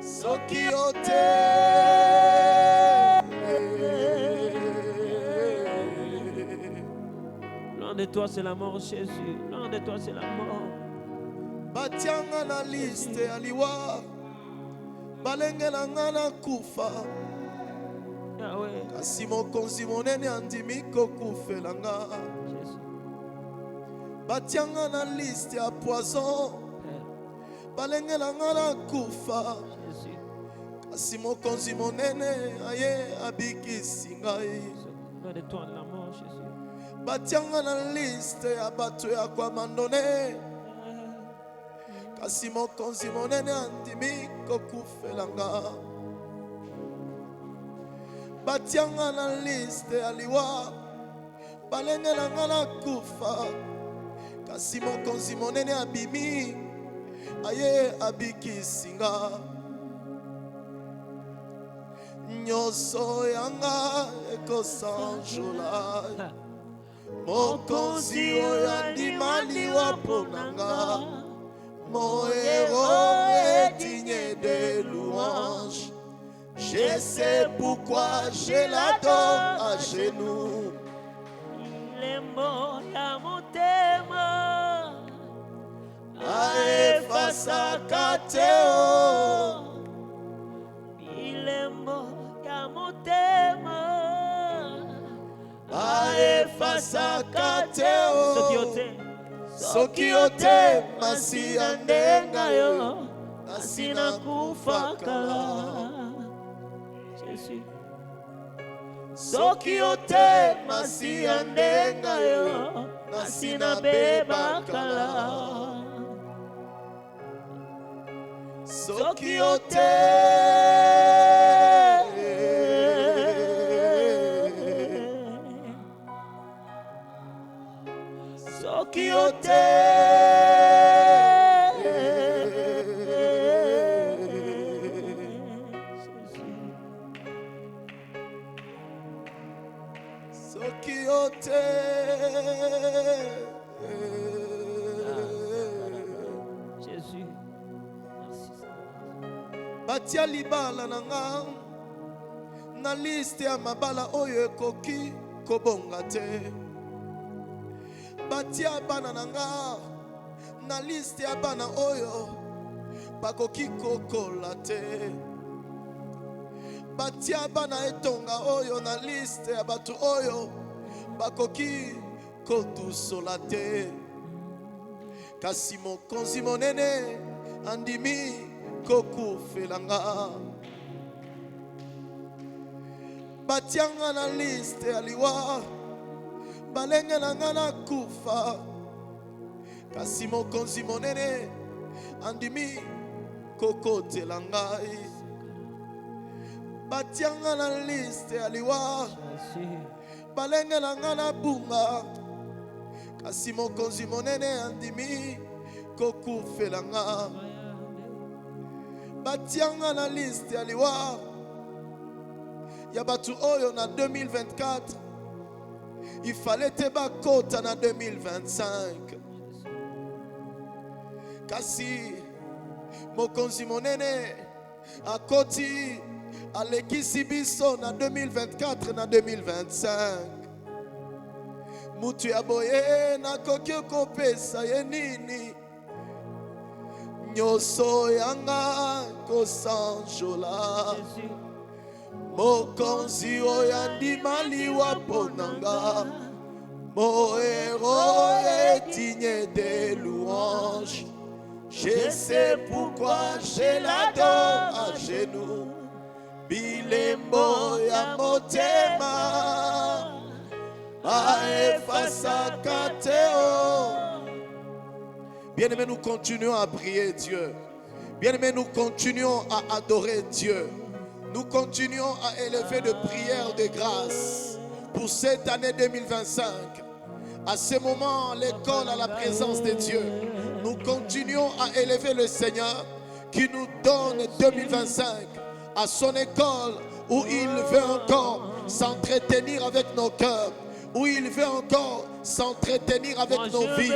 Soki yote Loin de toi c'est la mort, Jésus. Loin de toi c'est la mort. Batianga na liste aliwa. Balengela ngana kufa. Yahweh. Kasi mokonzi monene andimi kokufela nga. Batianga na liste ya poison. Balengela ngana kufa. Kasi mokonzi monene aye abikisi ngai. Loin de toi la mort, Jésus. batianga na liste ya bato ya kwa mandone kasi mokonzi monene andimi kokufelanga batianga na liste ya liwa balengelanga na kufa kasi mokonzi monene abimi aye abikisinga nyonso yanga ekosanjola mokonzi oyo andima liwa ponanga mon héros est digne de louange. Je sais pourquoi je l'adore à genoux. Il est mort à mon thème. Face à Kateo. Il est mort à mon thème. Face à Kateo. Soki ote masi andenga yo asina kufakala Jésus. Soki ote masi andenga yo asina bebakala Soki ote Soki ote Jésus. Merci. batia libala nanga na liste ya mabala oyo ekoki kobonga te batia bana nanga na liste ya bana oyo bakoki kokola te batia bana etonga oyo na liste ya bato oyo bakoki kotusola te kasi mokonzi monene andimi kokufelanga batianga na liste ya liwa balengelanga na kufa kasi mokonzi monene andimi kokotela ngai batianga na liste ya liwa balengelanga na bunga kasi mokonzi monene andimi kokufelanga batianga na liste ya liwa ya batu oyo na 2024 il fallait te bakota na 2025 kasi mokonzi monene akoti alekisi biso na 2024 na 2025 mutu ya boye nakoki kopesa ye nini nyonso yanga kosanjola mokonzi oyo andima liwa ponanga mon héros est digne de louange je sais pourquoi je l'adore à genoux bilembo ya motema aefasa kateo. Bien-aimés, nous continuons à prier Dieu. Bien-aimés, nous continuons à adorer Dieu. Nous continuons à élever de prières de grâce pour cette année 2025. À ce moment, l'école à la présence de Dieu. Nous continuons à élever le Seigneur qui nous donne 2025 à son école où il veut encore s'entretenir avec nos cœurs, où il veut encore s'entretenir avec nos vies,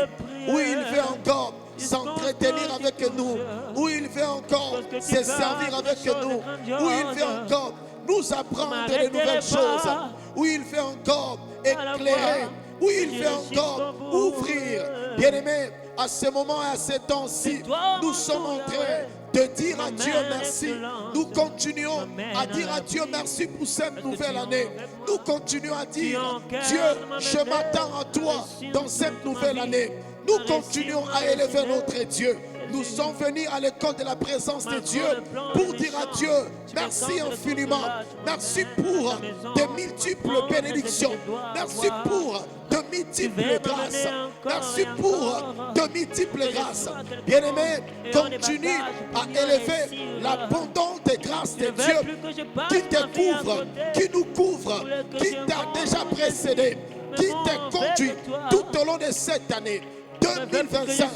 où il veut encore s'entretenir avec nous, où il veut encore se servir avec nous, où il veut encore nous apprendre de nouvelles choses, où il veut encore éclairer, où il veut encore ouvrir. Bien-aimés, à ce moment et à ce temps-ci, nous sommes en train de dire à Dieu merci. Nous continuons à dire à Dieu merci pour cette nouvelle année. Nous continuons à dire Dieu, je m'attends à toi dans cette nouvelle année. Nous continuons à élever notre Dieu. Nous sommes venus à l'école de la présence de Dieu pour dire à Dieu merci infiniment. Merci pour de multiples bénédictions. Merci pour de multiples grâces. Merci pour de multiples grâces. Bien-aimé, continue à élever l'abondance des grâces de Dieu qui te couvre, qui nous couvre, qui t'a déjà précédé, qui te conduit tout au long de cette année 2025.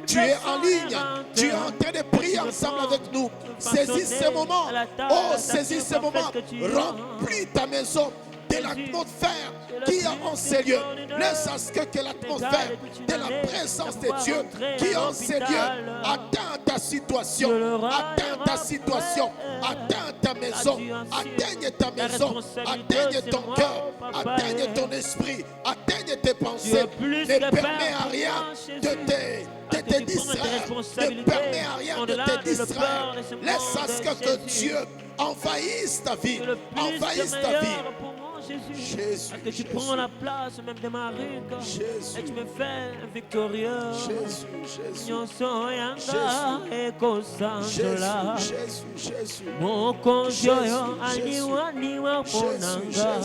Tu es en ligne, tu es en train de prier ensemble avec nous. Saisis ce moment, oh saisis ce moment, remplis ta maison de l'atmosphère qui est en ces lieux. Laisse que l'atmosphère de la présence de Dieu qui est en ces lieux atteint ta situation, atteint ta situation, atteint ta maison, atteigne ta maison, atteigne ton cœur, atteigne ton esprit, atteigne tes pensées. Ne permets à rien de te distraire, ne permets à rien de te distraire. Laisse à ce que Dieu envahisse ta vie, envahisse ta vie. Jésus, que tu prends la place même de ma rue et tu me fais victorieux. Jésus. Mon conjoint aniwa ponanga.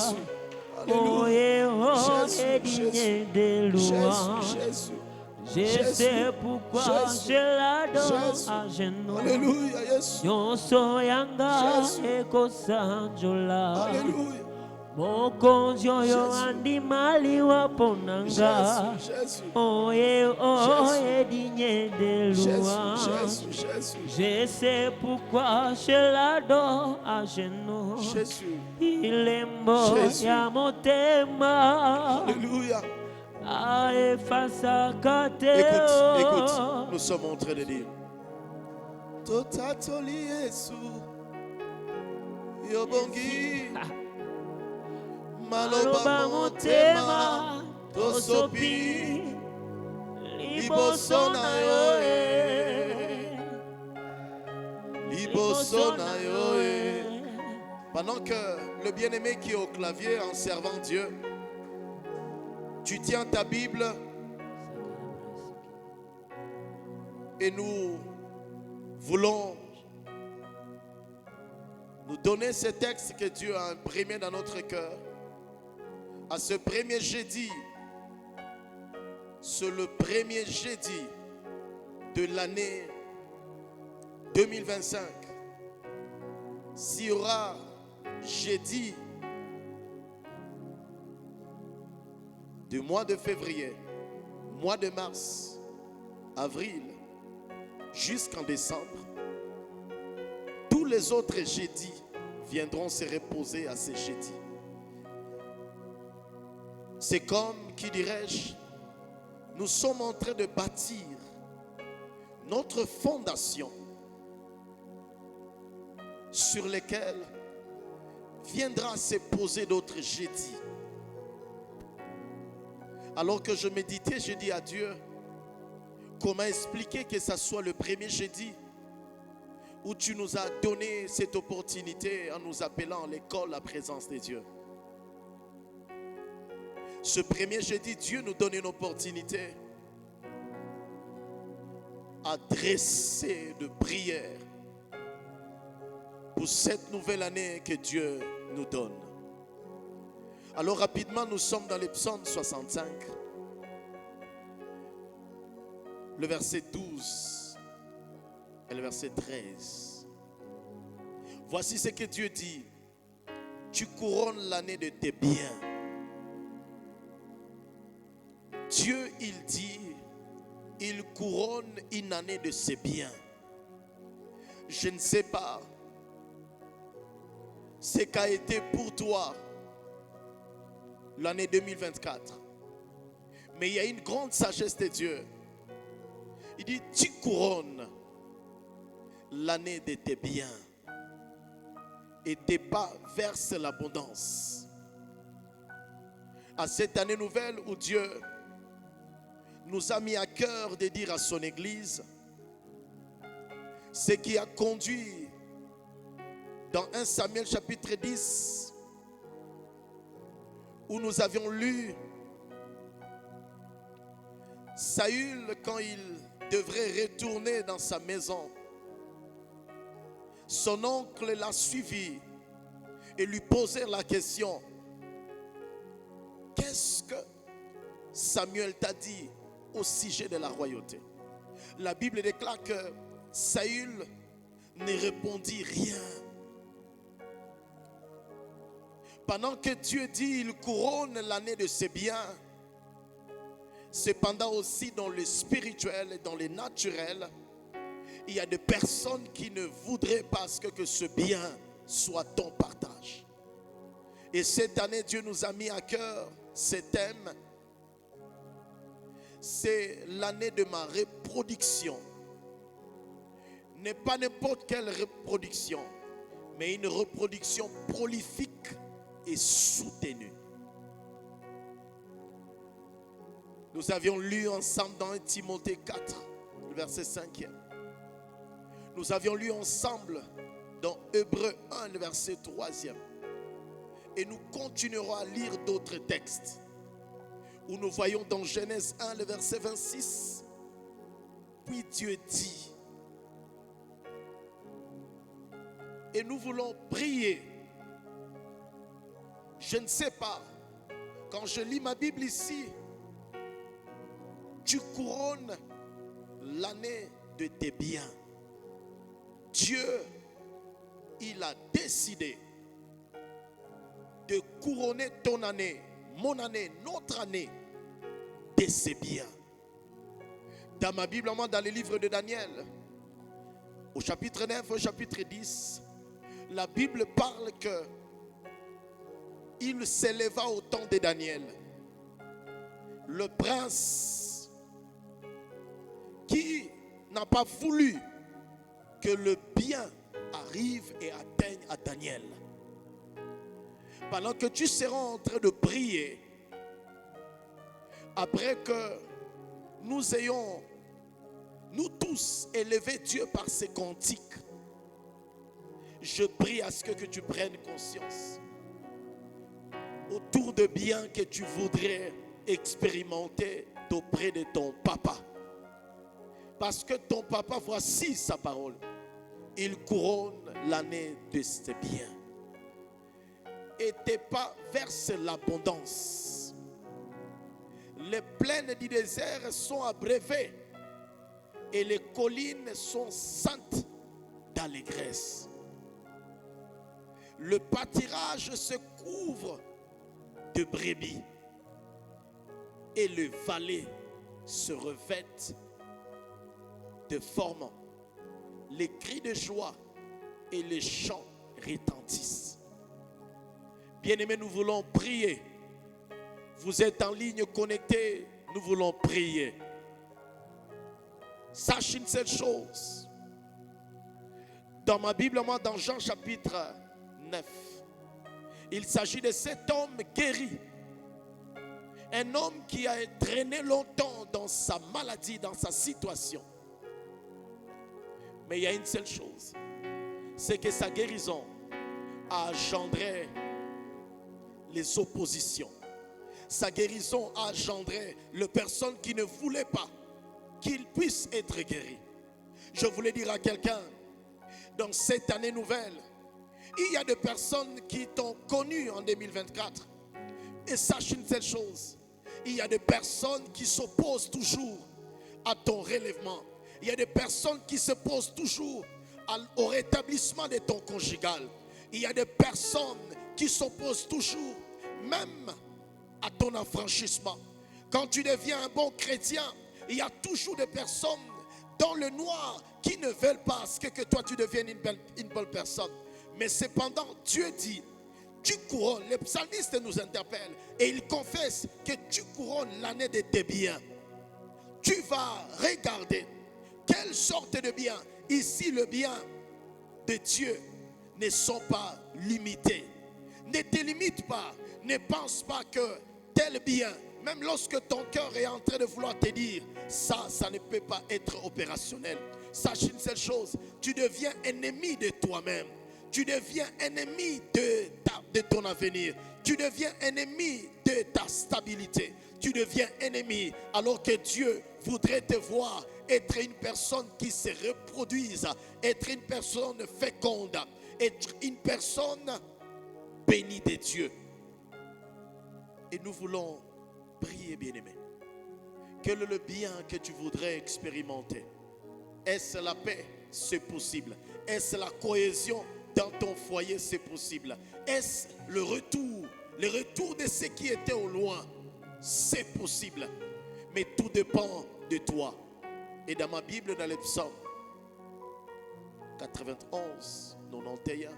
Je sais pourquoi je l'adore à genoux. Alléluia, Alléluia. Mon conjoint andi wa ponanga. Digne de loi. Je sais pourquoi je l'adore à genoux. Il est mort à mon thème. Alléluia. Écoute, nous sommes en train de dire Totatoli Yesu Yobongi Maloba motema Tosopi Libosona yoe Libosona yoe. Pendant que le bien-aimé qui est au clavier en servant Dieu, tu tiens ta Bible et nous voulons nous donner ce texte que Dieu a imprimé dans notre cœur. À ce premier jeudi, c'est le premier jeudi de l'année 2025. S'il y aura jeudi du mois de février, mois de mars, avril, jusqu'en décembre, tous les autres jeudis viendront se reposer à ces jeudis. C'est comme, qui dirais-je, nous sommes en train de bâtir notre fondation sur laquelle viendra se poser d'autres jeudis. Alors que je méditais, je dis à Dieu, comment expliquer que ça soit le premier jeudi où tu nous as donné cette opportunité en nous appelant l'école la présence de Dieu. Ce premier jeudi, Dieu nous donne une opportunité à dresser de prières pour cette nouvelle année que Dieu nous donne. Alors rapidement, nous sommes dans les psaumes 65, le verset 12 et le verset 13. Voici ce que Dieu dit. Tu couronnes l'année de tes biens. Dieu, il dit, il couronne une année de ses biens. Je ne sais pas ce qu'a été pour toi l'année 2024. Mais il y a une grande sagesse de Dieu. Il dit, tu couronnes l'année de tes biens et tes pas versent l'abondance. À cette année nouvelle où Dieu nous a mis à cœur de dire à son Église ce qui a conduit dans 1 Samuel chapitre 10 où nous avions lu Saül quand il devrait retourner dans sa maison. Son oncle l'a suivi et lui posait la question: qu'est-ce que Samuel t'a dit au sujet de la royauté? La Bible déclare que Saül ne répondit rien. Pendant que Dieu dit il couronne l'année de ses biens, cependant aussi dans le spirituel et dans le naturel, il y a des personnes qui ne voudraient pas que ce bien soit ton partage. Et cette année, Dieu nous a mis à cœur ce thème. C'est l'année de ma reproduction. N'est pas n'importe quelle reproduction, mais une reproduction prolifique et soutenue. Nous avions lu ensemble dans 1 Timothée 4, le verset 5e. Nous avions lu ensemble dans Hébreux 1, le verset 3e. Et nous continuerons à lire d'autres textes où nous voyons dans Genèse 1, le verset 26. Puis Dieu dit, et nous voulons prier. Je ne sais pas, quand je lis ma Bible ici, tu couronnes l'année de tes biens. Dieu, il a décidé de couronner ton année, mon année, notre année de ses biens. Dans ma Bible, dans le livre de Daniel, au chapitre 9, au chapitre 10, la Bible parle que il s'éleva au temps de Daniel, le prince qui n'a pas voulu que le bien arrive et atteigne à Daniel. Pendant que tu seras en train de prier, après que nous ayons, nous tous, élevé Dieu par ses cantiques, je prie à ce que tu prennes conscience autour de biens que tu voudrais expérimenter auprès de ton papa. Parce que ton papa, voici sa parole, il couronne l'année de ses biens. Et tes pas versent l'abondance. Les plaines du désert sont abreuvées et les collines sont saintes d'allégresse. Le pâturage se couvre de brebis et les vallées se revêtent de formants. Les cris de joie et les chants retentissent. Bien-aimés, nous voulons prier. Vous êtes en ligne connectés, nous voulons prier. Sache une seule chose. Dans ma Bible, dans Jean chapitre 9, il s'agit de cet homme guéri. Un homme qui a traîné longtemps dans sa maladie, dans sa situation. Mais il y a une seule chose, c'est que sa guérison a engendré les oppositions. Sa guérison a engendré les personnes qui ne voulaient pas qu'il puisse être guéri. Je voulais dire à quelqu'un, dans cette année nouvelle, il y a des personnes qui t'ont connu en 2024. Et sache une seule chose, il y a des personnes qui s'opposent toujours à ton relèvement. Il y a des personnes qui s'opposent toujours au rétablissement de ton conjugal. Il y a des personnes qui s'opposent toujours même à ton affranchissement. Quand tu deviens un bon chrétien, il y a toujours des personnes dans le noir qui ne veulent pas que toi tu deviennes une bonne personne. Mais cependant, Dieu dit, tu couronnes. Les psalmistes nous interpellent et ils confessent que tu couronnes l'année de tes biens. Tu vas regarder quelle sorte de biens. Ici, le bien de Dieu ne sont pas limités. Ne te limite pas. Ne pense pas que tel bien, même lorsque ton cœur est en train de vouloir te dire, ça ne peut pas être opérationnel. Sache une seule chose, tu deviens ennemi de toi-même. Tu deviens ennemi de ton avenir. Tu deviens ennemi de ta stabilité. tu deviens ennemi, alors que Dieu voudrait te voir être une personne qui se reproduise, être une personne féconde, être une personne bénie de Dieu. Et nous voulons prier, bien-aimé. Quel est le bien que tu voudrais expérimenter? Est-ce la paix? C'est possible. Est-ce la cohésion dans ton foyer? C'est possible. Est-ce le retour de ce qui était au loin? C'est possible. Mais tout dépend de toi. Et dans ma Bible, dans les psaumes 91, 91,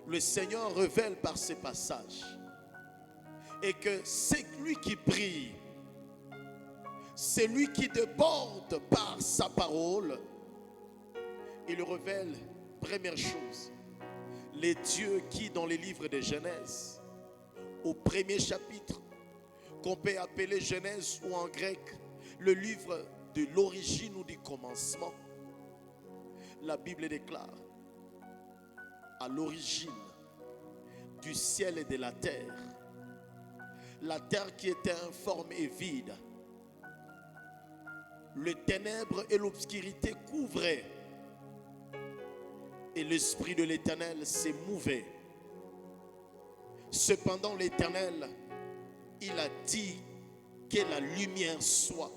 le Seigneur révèle par ces passages et que c'est lui qui prie, c'est lui qui déborde par sa parole. Il révèle, première chose, les dieux qui, dans les livres de Genèse, au premier chapitre, qu'on peut appeler Genèse ou en grec, le livre de l'origine ou du commencement, la Bible déclare, à l'origine du ciel et de la terre qui était informe et vide, les ténèbres et l'obscurité couvraient, et l'Esprit de l'Éternel s'est mouvé. Cependant l'Éternel, il a dit que la lumière soit,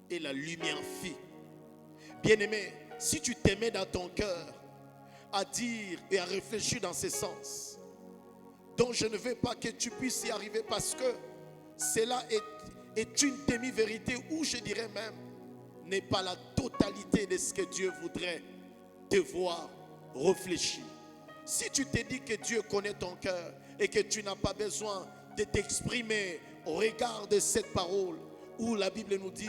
et la lumière fit. Bien-aimé, si tu t'aimais dans ton cœur à dire et à réfléchir dans ce sens, donc je ne veux pas que tu puisses y arriver, parce que cela est une demi-vérité, ou je dirais même n'est pas la totalité de ce que Dieu voudrait te voir réfléchir. Si tu te dis que Dieu connaît ton cœur et que tu n'as pas besoin de t'exprimer au regard de cette parole où la Bible nous dit,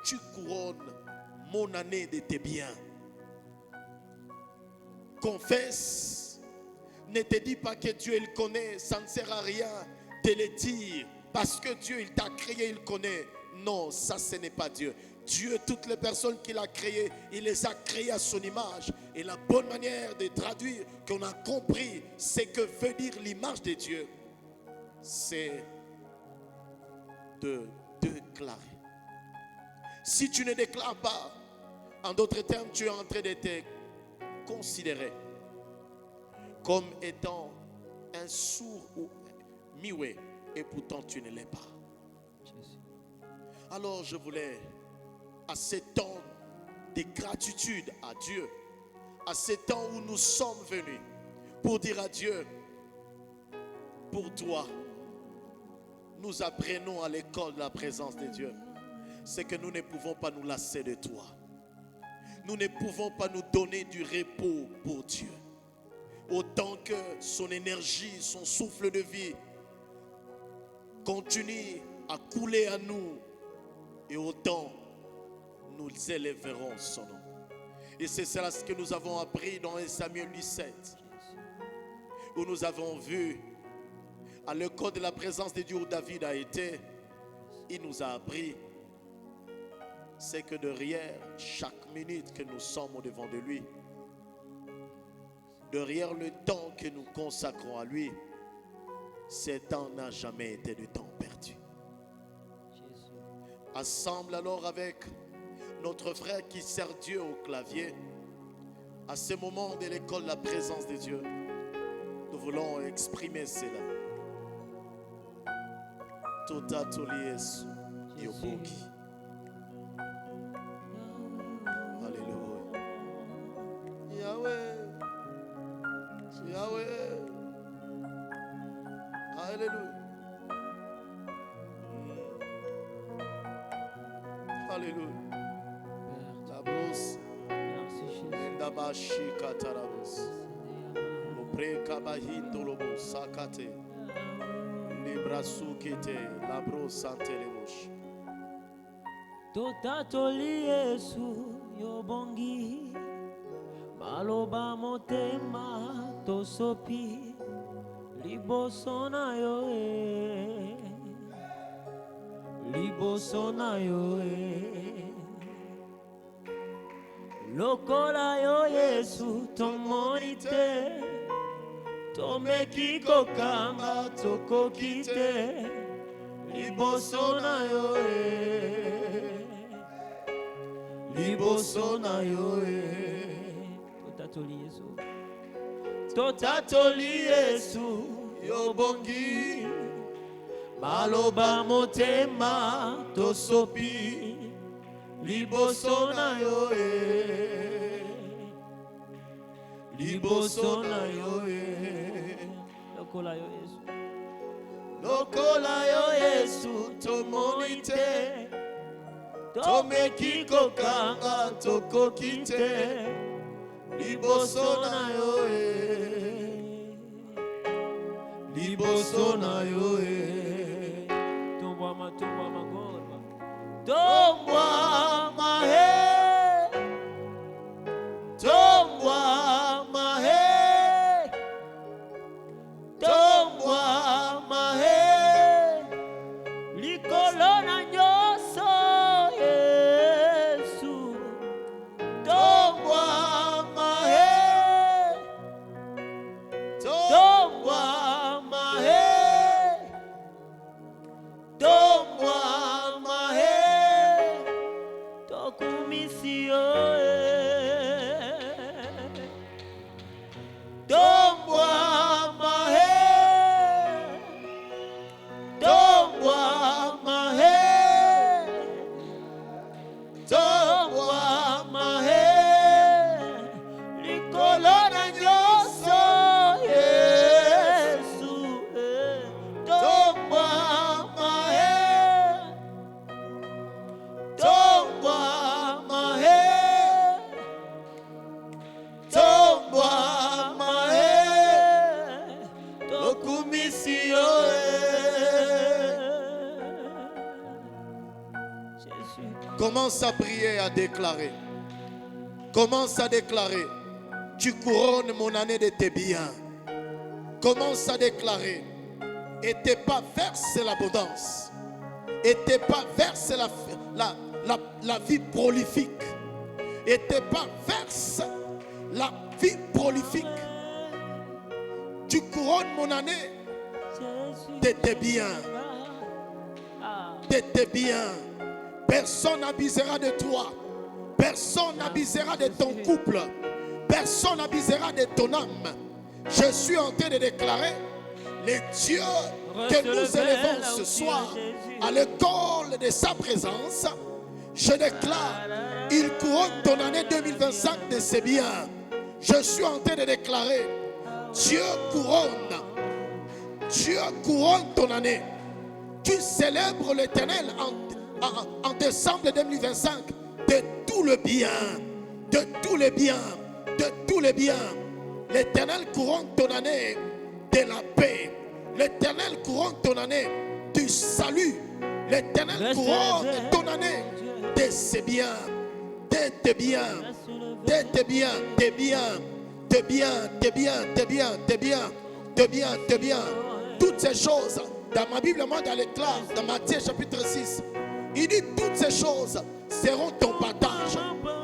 tu couronnes mon année de tes biens. Confesse. Ne te dis pas que Dieu il connaît, ça ne sert à rien de le dire parce que Dieu il t'a créé, il connaît. Non, ça ce n'est pas Dieu. Dieu, toutes les personnes qu'il a créées, il les a créées à son image. Et la bonne manière de traduire, qu'on a compris, c'est que veut dire l'image de Dieu, c'est de déclarer. Si tu ne déclares pas, en d'autres termes, tu es en train de te considérer comme étant un sourd ou muet, et pourtant tu ne l'es pas. Alors je voulais, à ce temps de gratitude à Dieu, à ce temps où nous sommes venus pour dire à Dieu, pour toi, nous apprenons à l'école de la présence de Dieu, c'est que nous ne pouvons pas nous lasser de toi. Nous ne pouvons pas nous donner du repos pour Dieu. Autant que son énergie, son souffle de vie continue à couler à nous, et autant nous élèverons son nom. Et c'est cela ce que nous avons appris dans 1 Samuel 17, où nous avons vu à l'école de la présence de Dieu où David a été. Il nous a appris, c'est que derrière chaque minute que nous sommes au devant de lui, derrière le temps que nous consacrons à lui, ce temps n'a jamais été de temps perdu. Ensemble alors avec notre frère qui sert Dieu au clavier, à ce moment de l'école de la présence de Dieu, nous voulons exprimer cela. Tota Toliesu Yoboki. Alléluia. Yahweh. Yahweh. Alléluia. Alléluia. La brosse. Endabashi katarabos. Lopre kabahindo lobo sakate. Librasu kete la brosse antelebosh. Tota toli Yesu yobongi, maloba motema tosopi, liboso na yo liboso na yo lokola yo Yesu tomoni te, tomeki kokanga tokoki te, liboso na yo liboso na yo totatoli Yesu yobongi maloba motema tosopi liboso na yo liboso na yo lokola yo Yesu lokola yo Yesu tomoni te tomeki kokanga tokoki te liboso na yo liboso na yo tombwama gorba tombwama tombwama tombwama likolo na nyonso Yesu tombwama tombwama tombwama tokumisi yo tombwama tombwama tombwama likolo na nyonso Yesu tombwama tombwama tombwama tokumisi yo Commence à prier et à déclarer. Commence à déclarer. Tu couronnes mon année de tes biens. Commence à déclarer. Et tes pas versent l'abondance. Et tes pas versent la vie prolifique. Et tes pas versent la vie prolifique. Tu couronnes mon année de tes biens. De tes biens. Personne n'abusera de toi. Personne n'abusera de ton couple. Personne n'abusera de ton âme. Je suis en train de déclarer les dieux que nous élevons ce soir à l'école de sa présence. Je déclare, il couronne ton année 2025 de ses biens. Je suis en train de déclarer, Dieu couronne ton année. Tu célèbres l'Éternel en décembre 2025 de tout le bien, de tous les biens, de tous les biens. L'Éternel couronne ton année de la paix. L'Éternel couronne ton année du salut. L'Éternel couronne ton année de ses biens, de tes biens, de tes biens, tes biens, tes biens, tes biens, tes biens, tes biens, tes biens, tes biens. Toutes ces choses, dans ma Bible, moi, dans l'éclat, dans Matthieu chapitre 6, il dit toutes ces choses seront ton partage.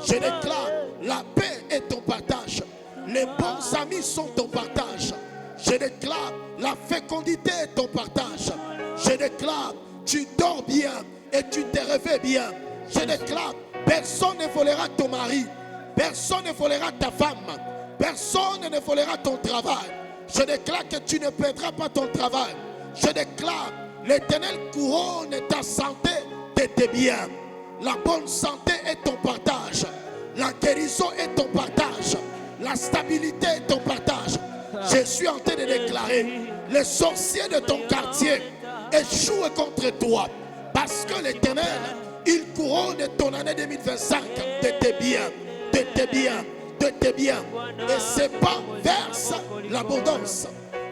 Je déclare, la paix est ton partage. Les bons amis sont ton partage. Je déclare, la fécondité est ton partage. Je déclare, tu dors bien et tu te réveilles bien. Je déclare, personne ne volera ton mari. Personne ne volera ta femme. Personne ne volera ton travail. Je déclare que tu ne perdras pas ton travail. Je déclare, l'Éternel couronne ta santé de tes biens. La bonne santé est ton partage. La guérison est ton partage. La stabilité est ton partage. Je suis en train de déclarer, les sorciers de ton quartier échouent contre toi. Parce que l'Éternel, il couronne ton année 2025 de tes biens, de tes biens, de tes biens. Et ses pas versent l'abondance.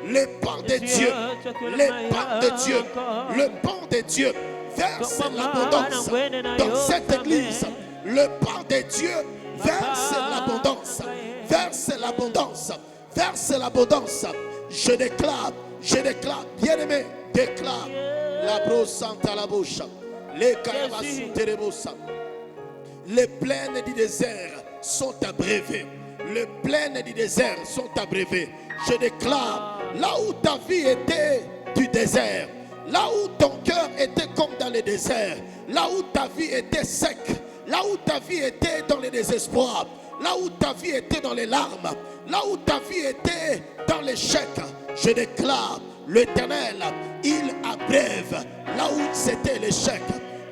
Le pain de Dieu, le pain de Dieu, le pain de Dieu verse l'abondance dans cette église. Le pain de Dieu verse l'abondance, verse l'abondance, verse l'abondance. Je déclare, bien-aimé, déclare la brosse à la bouche, les carabasses de reboussa. Les plaines du désert sont abrévées. Les plaines du désert sont abrévées. Je déclare, là où ta vie était du désert, Là où ton cœur était comme dans le désert, là où ta vie était sec, là où ta vie était dans le désespoir, là où ta vie était dans les larmes, là où ta vie était dans l'échec, je déclare, l'Éternel, il abrève là où c'était l'échec.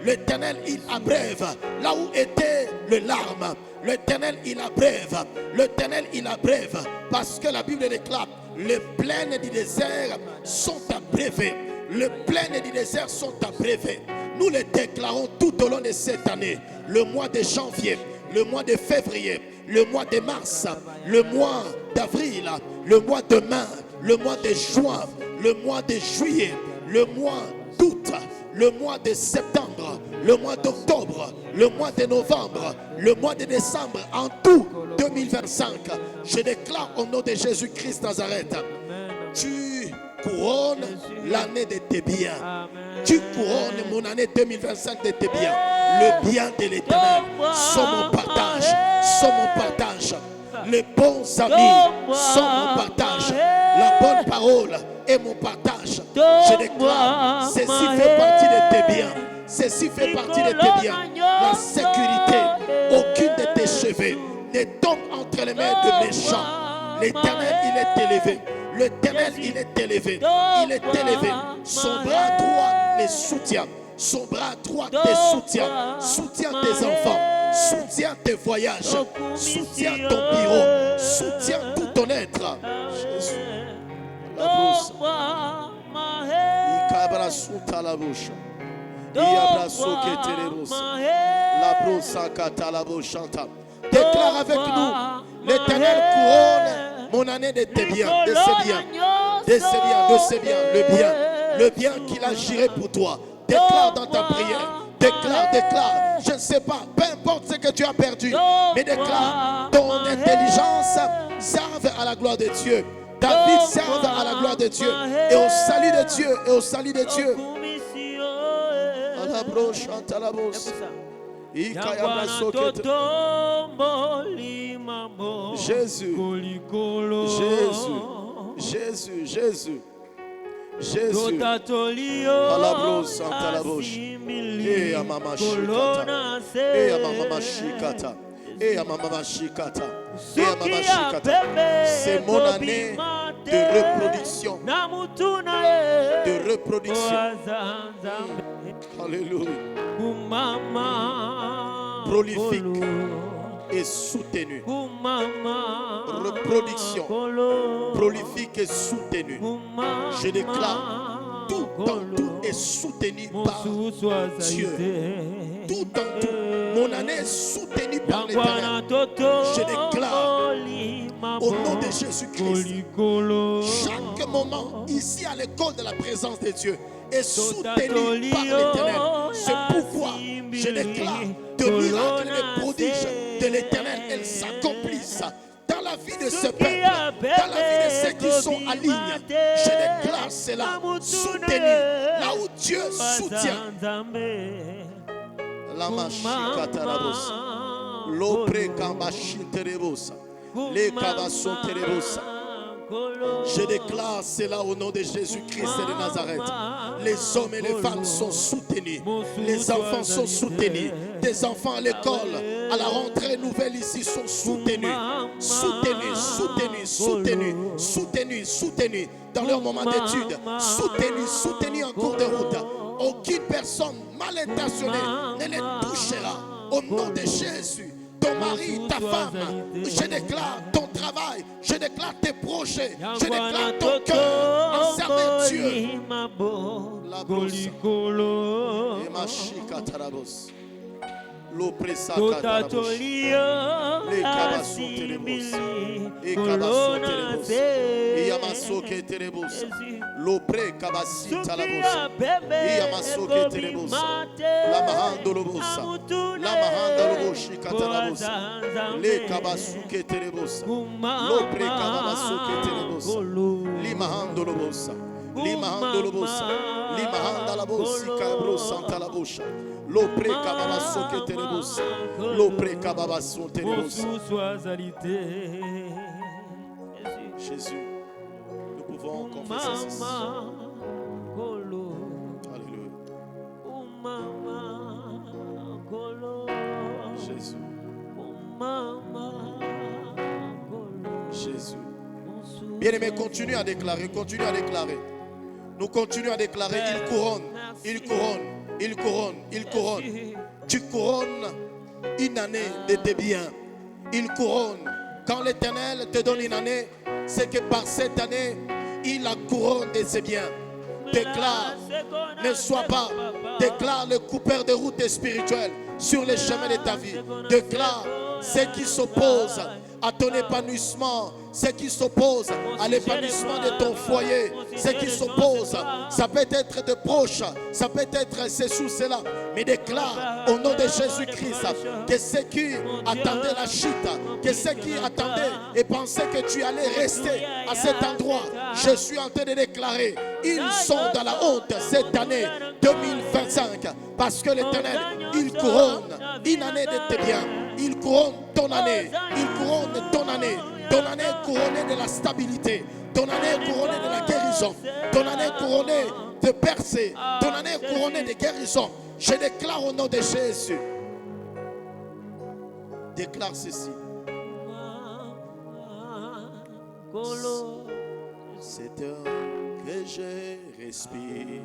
L'Éternel, il abrève là où était le larme. L'Éternel, il abrève. L'Éternel, il abrève. Parce que la Bible déclare, les plaines du désert sont abrévées. Les plaines du désert sont abrévées. Nous les déclarons tout au long de cette année. Le mois de janvier, le mois de février, le mois de mars, le mois d'avril, le mois de mai, le mois de juin, le mois de juillet, le mois d'août, le mois de septembre, le mois d'octobre, le mois de novembre, le mois de décembre, en tout 2025. Je déclare au nom de Jésus-Christ Nazareth, tu couronnes l'année de tes biens. Tu couronnes mon année 2025 de tes biens. Le bien de l'Éternel sont mon partage, sont mon partage. Les bons amis sont mon partage. La bonne parole est mon partage. Je déclare, ceci fait partie de tes biens. Ceci fait partie de tes biens. La sécurité, aucune de tes cheveux ne tombe entre les mains de méchants. L'Éternel, il est élevé. L'Éternel, il est élevé. Il est élevé. Son bras droit les soutient. Son bras droit te soutient. Soutient tes enfants. Soutient tes voyages. Soutient ton bureau. Soutient tout ton être. Jésus. La brousse. Il cabrasuta la bouche. Il abraço que te la brousse kata la bouche. Déclare avec nous. L'Éternel couronne mon année de tes biens, de ses biens, de ses biens, de ses biens, le bien qu'il a géré pour toi. Déclare dans ta prière, déclare. Je ne sais pas, peu importe ce que tu as perdu, mais déclare, ton intelligence serve à la gloire de Dieu. Ta vie serve à la gloire de Dieu et au salut de Dieu, et au salut de Dieu. Jésus, Jésus, Jésus, Jésus, à la brosse, à la bouche, et à Mama Shikata, et à Mama Shikata, et à Mama Shikata, et à Mama Shikata. C'est mon année de reproduction, de reproduction. Alléluia. Prolifique et soutenu. Reproduction prolifique et soutenue. Je déclare, tout en tout est soutenu par Dieu. Tout en tout, mon année est soutenue par l'Éternel. Je déclare au nom de Jésus-Christ, chaque moment ici à l'école de la présence de Dieu est soutenu par l'Éternel. C'est pourquoi je déclare de miracles et de prodiges de l'Éternel, elles s'accomplissent dans la vie de ce peuple, dans la vie de ceux qui sont en ligne. Je déclare cela soutenu, là où Dieu soutient. La machika tarabos, l'opre kambashi terebos, les kabasson terebos. Je déclare cela au nom de Jésus-Christ de Nazareth. Les hommes et les femmes sont soutenus. Les enfants sont soutenus. Des enfants à l'école, à la rentrée nouvelle ici sont soutenus. Soutenus, soutenus, soutenus, soutenus, soutenus dans leur moment d'étude. Soutenus, soutenus en cours de route. Aucune personne mal intentionnée ne les touchera. Au nom de Jésus. Ton mari, ta femme, je déclare ton travail, je déclare tes projets, je déclare ton cœur en servir Dieu. La brosse, et ma chica tarabos, l'oppressa catarabos, les cabassos terebos, et cabassos terebos, et yamasso que terebos, l'opre cabassi talabos, et yamasso que terebos, la mahando lobosa. La mahanda loboshi katarabosa, le kabasu keterebosa, l'opre kabasu keterebosa, li mahando lobosa, li mahando lobosa, li mahanda labosi kabrosa talabosha, l'opre kabasu keterebosa, l'opre kabasu terebosa. Jésus, nous pouvons confesser ceci. Jésus. Bien-aimé, continue à déclarer, continue à déclarer. Nous continuons à déclarer, il couronne, il couronne, il couronne, il couronne. Tu couronnes une année de tes biens. Il couronne. Quand l'Éternel te donne une année, c'est que par cette année, il la couronne de ses biens. Déclare, ne sois pas, déclare le coupeur de route spirituelle sur les chemins de ta vie. Déclare ce qui s'oppose à ton épanouissement, ce qui s'oppose à l'épanouissement de ton foyer, ce qui s'oppose, ça peut être de proches, ça peut être ceci ou cela, mais déclare au nom de Jésus-Christ que ceux qui attendaient la chute, que ceux qui attendaient et pensaient que tu allais rester à cet endroit, je suis en train de déclarer, ils sont dans la honte cette année 2025, parce que l'Éternel, il couronne une année de tes biens, il couronne ton année, il couronne ton année couronnée de la stabilité, ton année couronnée de la guérison, ton année couronnée de percée, ton année couronnée de guérison. Je déclare au nom de Jésus. Déclare ceci. C'est heure que je respire.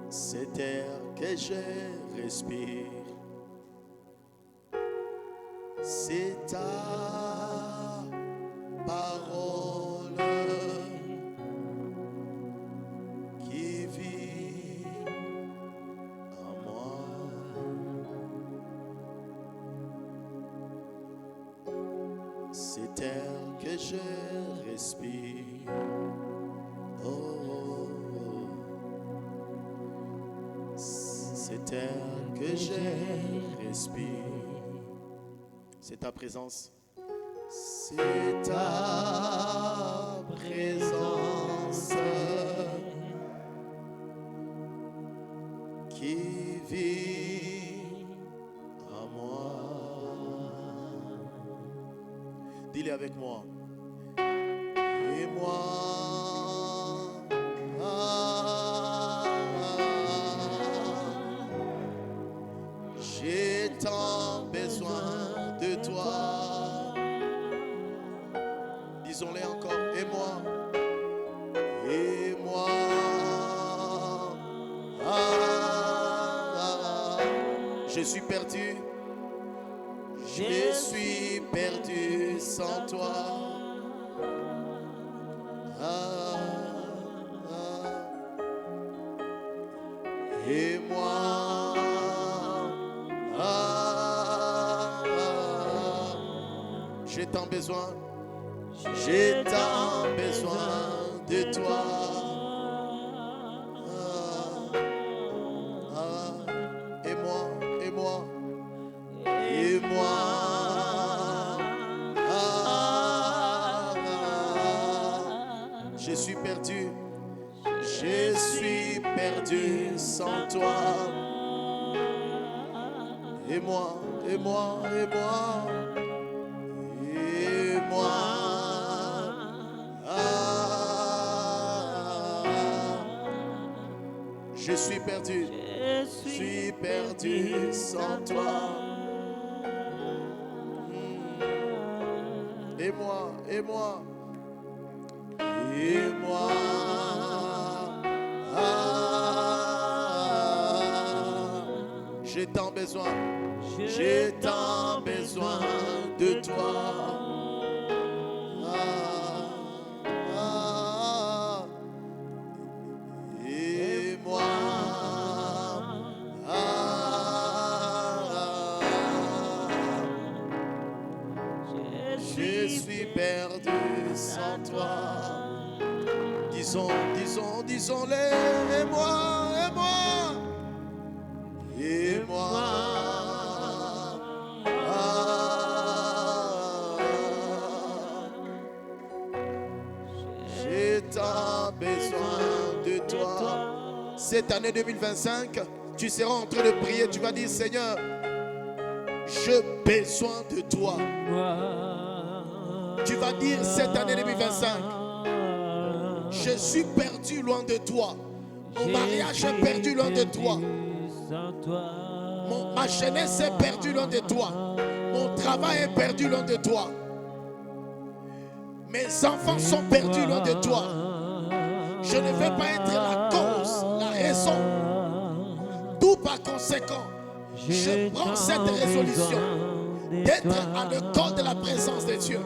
C'est air que je respire. C'est ta parole qui vit en moi. C'est air que je respire. Oh, oh, oh. C'est air que je respire. C'est ta présence. C'est ta présence qui vit en moi. Dis-le avec moi. Et moi, j'ai tant besoin de toi. Disons-les encore. Et moi, je suis perdu. Je suis perdu sans toi. Et moi, j'ai tant besoin, j'ai tant besoin de toi. Et moi, je suis perdu sans toi. Et moi, je suis perdu sans toi. Et moi, j'ai tant besoin de toi. Et moi, je suis perdu sans toi. Disons-les. Et moi, j'ai tant besoin de toi. Cette année 2025, tu seras en train de prier, tu vas dire, Seigneur, j'ai besoin de toi. Tu vas dire cette année 2025, je suis perdu loin de toi. Mon mariage est perdu loin de toi. Ma jeunesse est perdue loin de toi. Mon Mon travail est perdu loin de toi. Mes enfants sont perdus loin de toi. Je ne veux pas être la cause, la raison. Tout par conséquent, je prends cette résolution d'être à l'école de la présence de Dieu.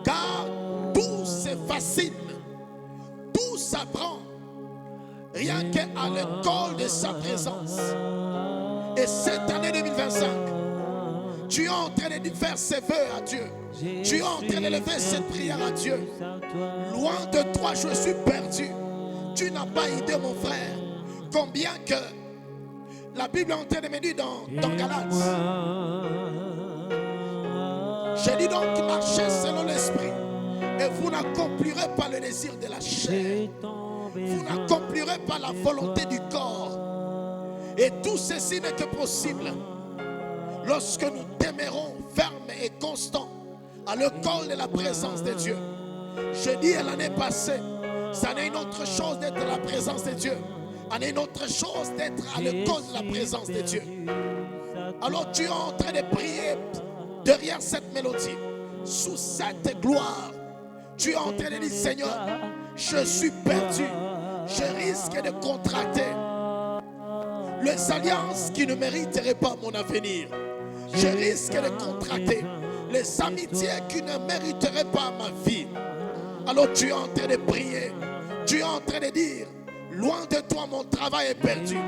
Car tout se fascine, tout s'apprend, rien qu'à l'école de sa présence. Et cette année 2025, tu es en train de faire ces vœux à Dieu. Tu es en train d'élever cette prière à Dieu. Loin de toi, je suis perdu. Tu n'as pas idée, mon frère, combien que la Bible est en train de me dire dans Galates. J'ai dit donc, marchez selon l'esprit, et vous n'accomplirez pas le désir de la chair. Vous n'accomplirez pas la volonté du corps. Et tout ceci n'est que possible lorsque nous demeurons fermes et constants à l'école de la présence de Dieu. Je dis à l'année passée, ça n'est une autre chose d'être à la présence de Dieu. Ça n'est une autre chose d'être à l'école de la présence de Dieu. Alors tu es en train de prier derrière cette mélodie, sous cette gloire. Tu es en train de dire, Seigneur, je suis perdu. Je risque de contracter les alliances qui ne mériteraient pas mon avenir. Je risque de contracter les amitiés qui ne mériteraient pas ma vie. Alors tu es en train de prier. Tu es en train de dire, loin de toi mon travail est perdu.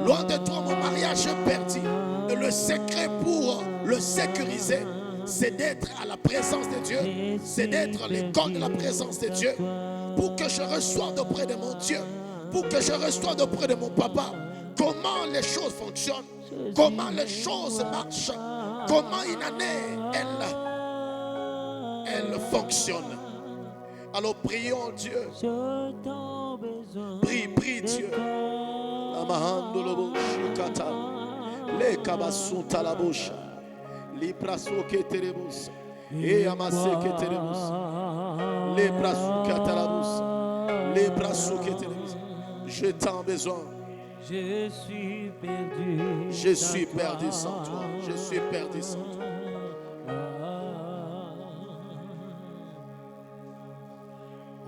Loin de toi mon mariage est perdu. Et le secret pour le sécuriser, c'est d'être à la présence de Dieu. C'est d'être à l'école de la présence de Dieu. Pour que je reçoive auprès de mon Dieu. Pour que je reçoive auprès de mon papa. Comment les choses fonctionnent. Comment les choses marchent. Comment une année, elle fonctionne. Alors prions Dieu. Prie Dieu. Les kabasunta la bouche. Les brasso que terebus. Et amassé que terebus. Les brasso que terebus. Les brasso que terebus. Je t'en besoin. Je suis perdu. Je suis perdu sans toi. Je suis perdu sans toi.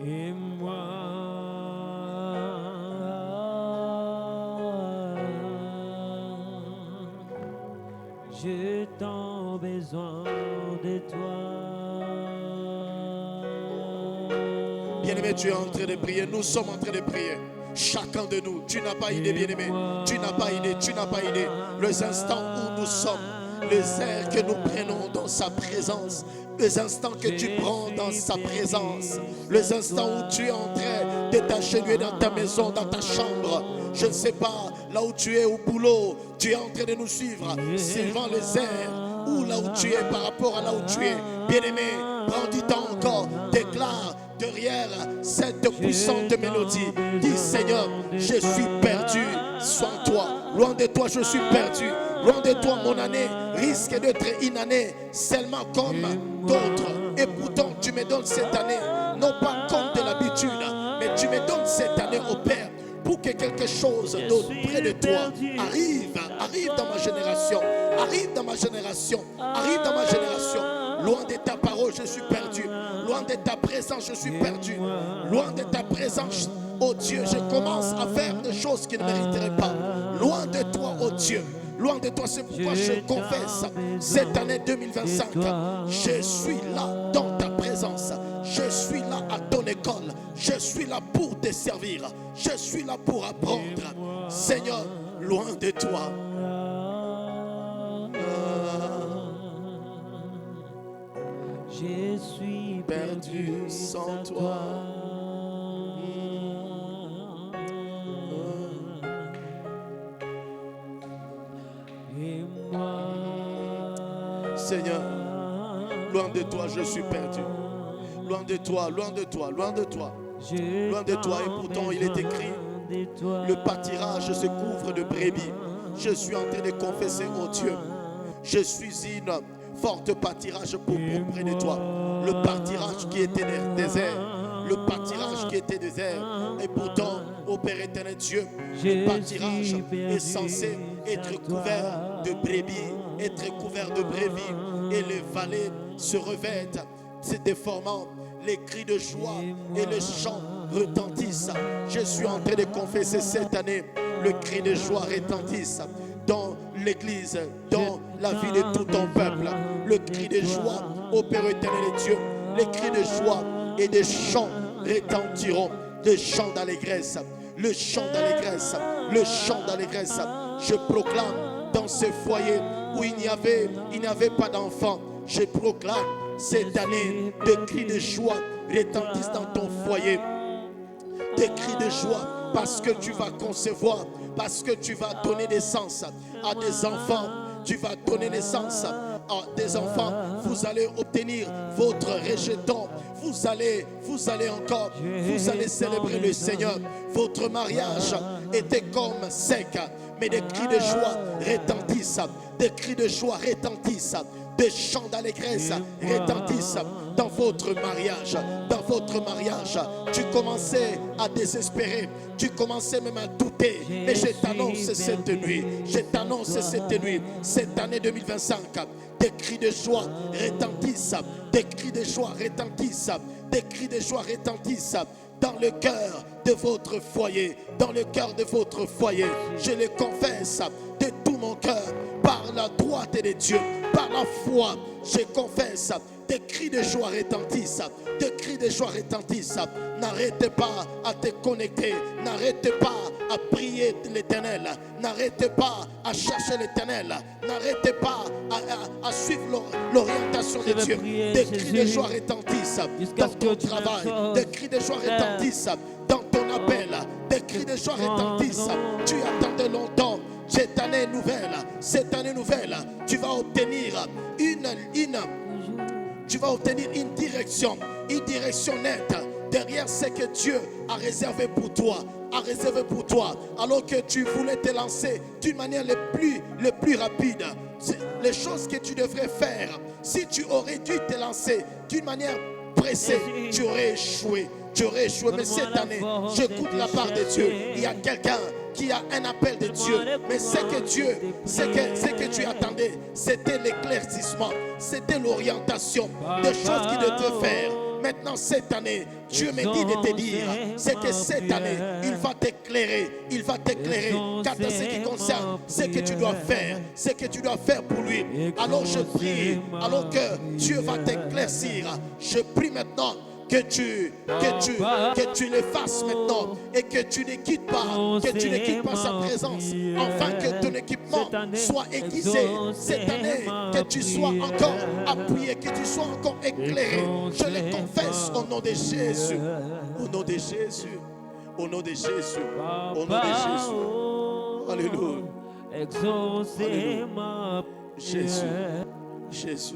Et moi, j'ai tant besoin de toi. Bien-aimé, tu es en train de prier. Nous sommes en train de prier. Chacun de nous, tu n'as pas idée, bien-aimé. Tu n'as pas idée, tu n'as pas idée. Les instants où nous sommes, les airs que nous prenons dans sa présence, les instants que tu prends dans sa présence, les instants où tu es en train de t'agenouiller dans ta maison, dans ta chambre. Je ne sais pas, là où tu es au boulot, tu es en train de nous suivre, suivant les airs, ou là où tu es par rapport à là où tu es. Bien-aimé, prends du temps encore, déclare derrière cette puissante mélodie. Dis, Seigneur, je suis perdu sans toi. Loin de toi, je suis perdu. Loin de toi, mon année risque d'être une année seulement comme d'autres. Et pourtant, tu me donnes cette année, non pas comme de l'habitude, mais tu me donnes cette année au Père, pour que quelque chose d'autre près de toi arrive dans ma génération, arrive dans ma génération, arrive dans ma génération. Loin de ta parole, je suis perdu. Loin de ta présence, je suis perdu. Loin de ta présence, oh Dieu, je commence à faire des choses qui ne mériteraient pas. Loin de toi, oh Dieu. Loin de toi, c'est pourquoi je confesse cette année 2025. Je suis là dans ta présence. Je suis là à ton école. Je suis là pour te servir. Je suis là pour apprendre. Seigneur, loin de toi. Je suis Perdu sans toi. Et moi, Seigneur, loin de toi, je suis perdu. Loin de toi, loin de toi, loin de toi. Loin de toi, et pourtant il est écrit, le pâturage se couvre de brebis. Je suis en train de confesser, oh Dieu, je suis une forte pâturage pour près de toi. Le pâturage qui était désert, le pâturage qui était désert. Et pourtant, ô Père éternel Dieu, le pâturage est censé être couvert de brebis, être couvert de brebis. Et les vallées se revêtent, se déformant. Les cris de joie et les chants retentissent. Je suis en train de confesser cette année, le cri de joie retentisse dans l'église, dans la vie de tout ton peuple. Le cri de joie, ô Père éternel et Dieu, les cris de joie et des chants retentiront, des chants d'allégresse, le chant d'allégresse, le chant d'allégresse. Je proclame dans ce foyer où il n'y avait pas d'enfants, je proclame cette année des cris de joie retentissent dans ton foyer, des cris de joie parce que tu vas concevoir, parce que tu vas donner naissance à des enfants, tu vas donner naissance à des enfants. Vous allez obtenir votre rejeton, vous allez célébrer le Seigneur. Votre mariage était comme sec, mais des cris de joie retentissent, des cris de joie retentissent, des chants d'allégresse retentissent dans votre mariage. Dans votre mariage, tu commençais à désespérer, tu commençais même à douter. Mais je t'annonce cette nuit, cette année 2025, des cris de joie retentissent, des cris de joie retentissent, des cris de joie retentissent dans le cœur de votre foyer, dans le cœur de votre foyer. Je le confesse de tout mon cœur, par la droite de Dieu, par la foi, je confesse, des cris de joie retentissent, des cris de joie retentissent. N'arrêtez pas à te connecter, n'arrêtez pas à prier l'Éternel, n'arrêtez pas à chercher l'Éternel, n'arrêtez pas à suivre l'orientation de Dieu. Des cris de joie retentissent dans ton travail, des cris de joie retentissent dans ton appel, des cris de joie retentissent. Tu attendais longtemps. Cette année nouvelle, tu vas obtenir une direction nette derrière ce que Dieu a réservé pour toi. Alors que tu voulais te lancer d'une manière le plus rapide. Les choses que tu devrais faire, si tu aurais dû te lancer d'une manière pressée, tu aurais échoué. Mais cette année, j'écoute la part de Dieu. Il y a quelqu'un qui a un appel de Dieu, mais ce que tu attendais, c'était l'éclaircissement, c'était l'orientation des choses qu'il devait faire. Maintenant, cette année, Dieu me dit de te dire, c'est que cette année, il va t'éclairer quant à ce qui concerne ce que tu dois faire pour lui. Alors je prie, alors que Dieu va t'éclaircir, je prie maintenant que tu les fasses maintenant et que tu ne quittes pas sa présence, afin que ton équipement soit aiguisé cette année, que tu sois encore appuyé, que tu sois encore éclairé. Je le confesse au nom de Jésus, au nom de Jésus, au nom de Jésus, au nom de Jésus. Alléluia. Alléluia. Jésus.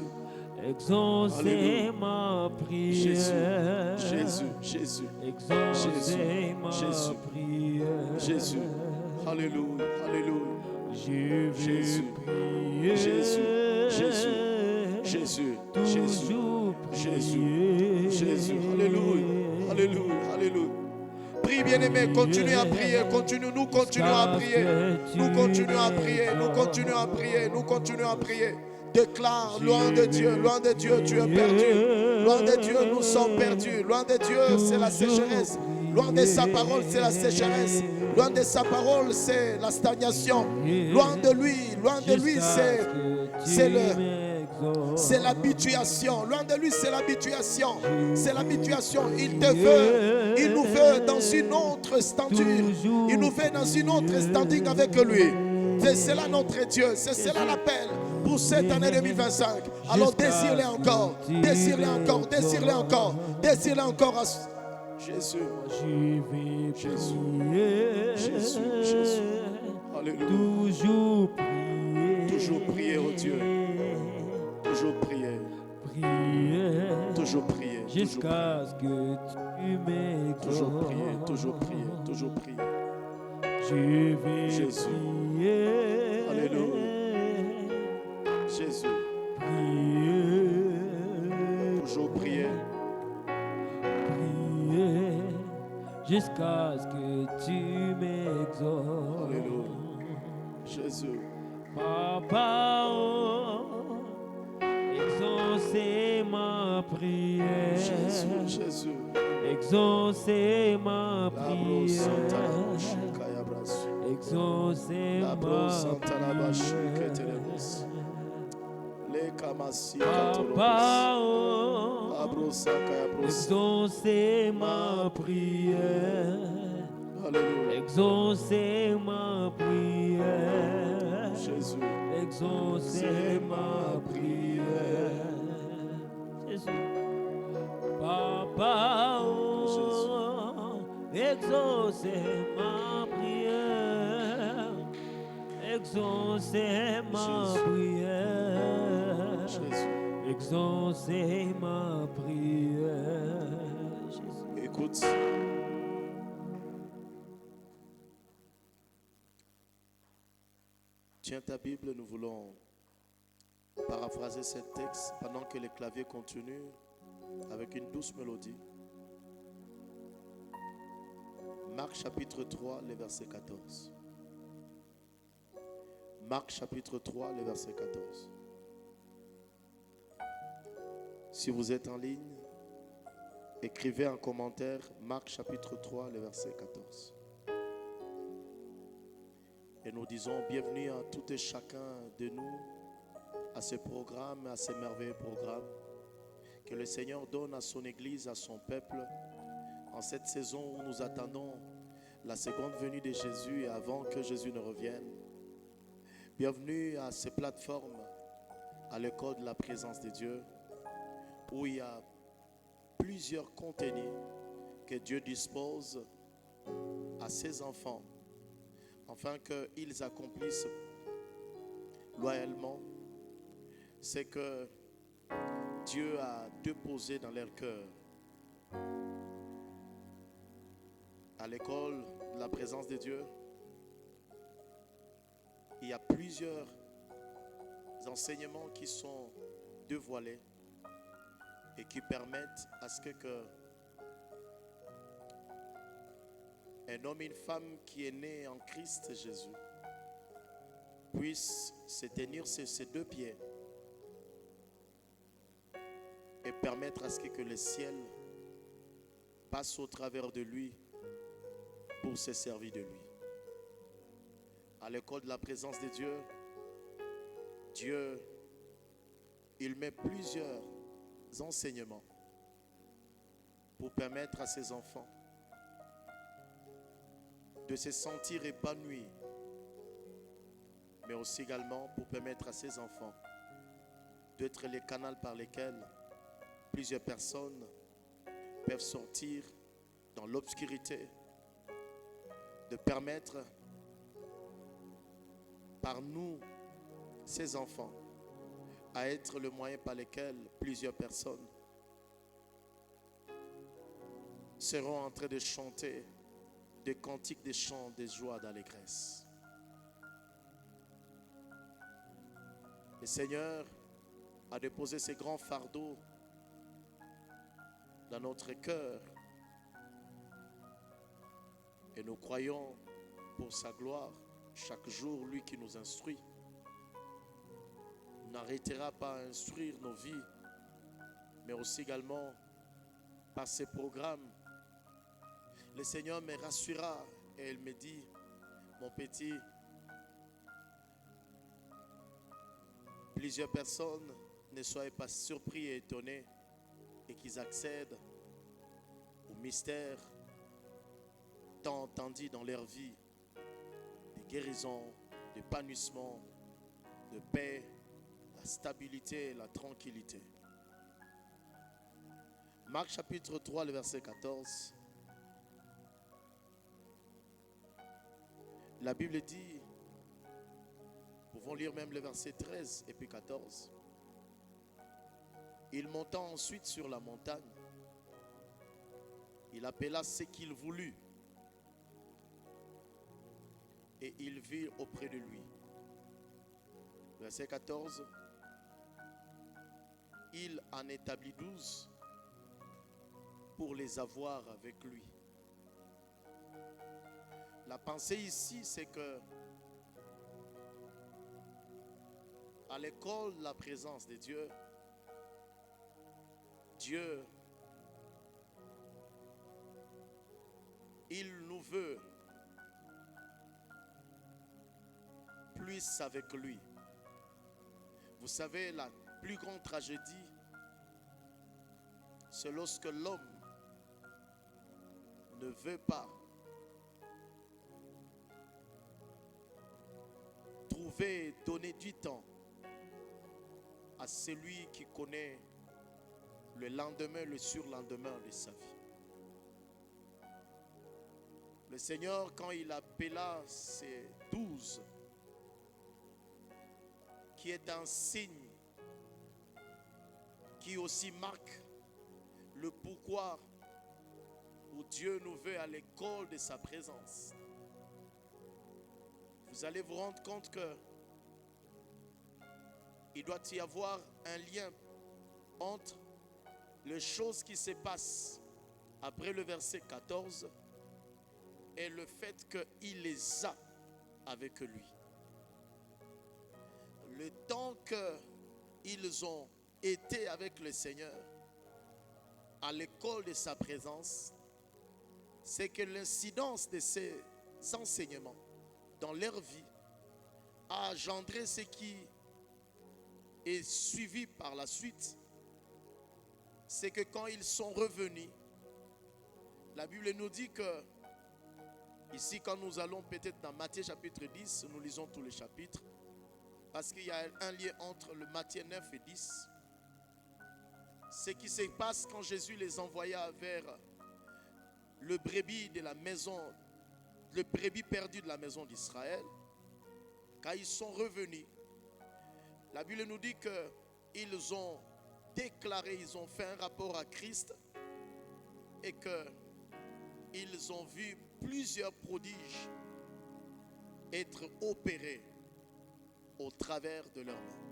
Exaucez ma prière. Jésus. Jésus. Alléluia. Je veux prier. Jésus. Alléluia. Prie, bien-aimé, continue à prier, nous continuons à prier. Déclare, loin de Dieu, tu es perdu. Loin de Dieu, nous sommes perdus. Loin de Dieu, c'est la sécheresse. Loin de sa parole, c'est la sécheresse. Loin de sa parole, c'est la stagnation. Loin de lui, c'est l'habituation. Loin de lui, c'est l'habituation. Il te veut, il nous veut dans une autre standing. Il nous veut dans une autre standing avec lui. C'est cela notre Dieu, c'est cela l'appel pour cette année 2025. Alors désire-les encore. Jésus. Alléluia. Toujours prier au Dieu. Toujours prier. Jusqu'à ce que tu m'exauces. Toujours prier. Je vais Jésus. prier. Alléluia. Jésus. Prier. Toujours prier. Prier. jusqu'à ce que tu m'exauces. Alléluia. Jésus. Papa, oh, exaucez ma prière. Jésus, Jésus. Exaucez ma La brosse Santa la prière. bouche, Kaya brasse. Exaucez La brosse ma Santa la bouche, prière. Ketelemos. Les Kamasi Papa, Katolos. oh, La brosse Kaya brosse. exaucez ma prière. Alléluia. Exaucez ma prière. Jésus. Exaucez ma prière. Jésus. Papa, oh, exaucez ma prière. Exaucez ma Jésus. prière. Jésus. Exaucez ma prière. Jésus. Écoute. Tiens ta Bible, nous voulons paraphraser ce texte pendant que les claviers continuent avec une douce mélodie. Marc chapitre 3, le verset 14. Marc chapitre 3, le verset 14. Si vous êtes en ligne, écrivez un commentaire, Marc chapitre 3, le verset 14. Et nous disons bienvenue à tout et chacun de nous à ce programme, à ce merveilleux programme que le Seigneur donne à son Église, à son peuple, en cette saison où nous attendons la seconde venue de Jésus et avant que Jésus ne revienne. Bienvenue à ces plateformes, à l'école de la présence de Dieu, où il y a plusieurs contenus que Dieu dispose à ses enfants, afin qu'ils accomplissent loyalement ce que Dieu a déposé dans leur cœur. À l'école de la présence de Dieu, il y a plusieurs enseignements qui sont dévoilés et qui permettent à ce que un homme et une femme qui est né en Christ Jésus puisse se tenir sur ses deux pieds et permettre à ce que le ciel passe au travers de lui pour se servir de lui. À l'école de la présence de Dieu, Dieu, il met plusieurs enseignements pour permettre à ses enfants de se sentir épanouis, mais aussi également pour permettre à ses enfants d'être les canaux par lesquels plusieurs personnes peuvent sortir dans l'obscurité, de permettre par nous, ces enfants, à être le moyen par lequel plusieurs personnes seront en train de chanter des cantiques, des chants, des joies, d'allégresse. Le Seigneur a déposé ses grands fardeaux dans notre cœur et nous croyons pour sa gloire. Chaque jour, lui qui nous instruit n'arrêtera pas à instruire nos vies, mais aussi également par ses programmes. Le Seigneur me rassura et il me dit, mon petit, plusieurs personnes ne soient pas surpris et étonnés et qu'ils accèdent au mystère tant entendu dans leur vie, de guérison, d'épanouissement, de paix, la stabilité, la tranquillité. Marc chapitre 3, le verset 14. La Bible dit, nous pouvons lire même le verset 13 et puis 14. Il monta ensuite sur la montagne. Il appela ce qu'il voulut. Et il vit auprès de lui. Verset 14. Il en établit 12 pour les avoir avec lui. La pensée ici, c'est que à l'école de la présence de Dieu, Dieu, il nous veut plus avec lui. Vous savez, la plus grande tragédie, c'est lorsque l'homme ne veut pas trouver, donner du temps à celui qui connaît le lendemain, le surlendemain de sa vie. Le Seigneur, quand il appela ses 12, qui est un signe qui aussi marque le pourquoi où Dieu nous veut à l'école de sa présence. Vous allez vous rendre compte que il doit y avoir un lien entre les choses qui se passent après le verset 14 et le fait qu'il les a avec lui. Le temps qu'ils ont été avec le Seigneur à l'école de sa présence, c'est que l'incidence de ces enseignements dans leur vie a engendré ce qui est suivi par la suite. C'est que quand ils sont revenus, la Bible nous dit que, ici quand nous allons peut-être dans Matthieu chapitre 10, nous lisons tous les chapitres, parce qu'il y a un lien entre le Matthieu 9 et 10. Ce qui se passe quand Jésus les envoya vers le brebis de la maison, le brebis perdu de la maison d'Israël. Quand ils sont revenus, la Bible nous dit qu'ils ont déclaré, ils ont fait un rapport à Christ et qu'ils ont vu plusieurs prodiges être opérés au travers de leurs mains.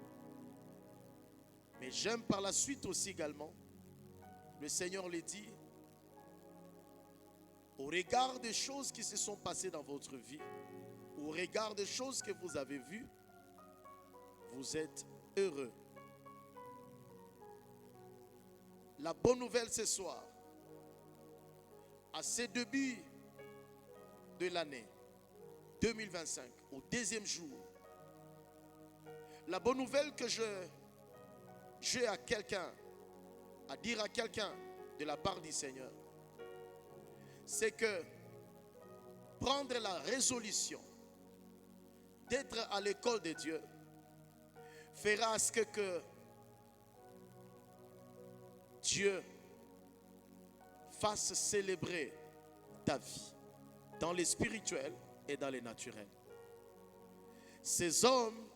Mais j'aime par la suite aussi également, le Seigneur les dit, au regard des choses qui se sont passées dans votre vie, au regard des choses que vous avez vues, vous êtes heureux. La bonne nouvelle ce soir, à ce début de l'année 2025, au deuxième jour, la bonne nouvelle que j'ai à quelqu'un, à dire à quelqu'un de la part du Seigneur, c'est que prendre la résolution d'être à l'école de Dieu fera à ce que Dieu fasse célébrer ta vie dans les spirituels et dans les naturels. Ces hommes,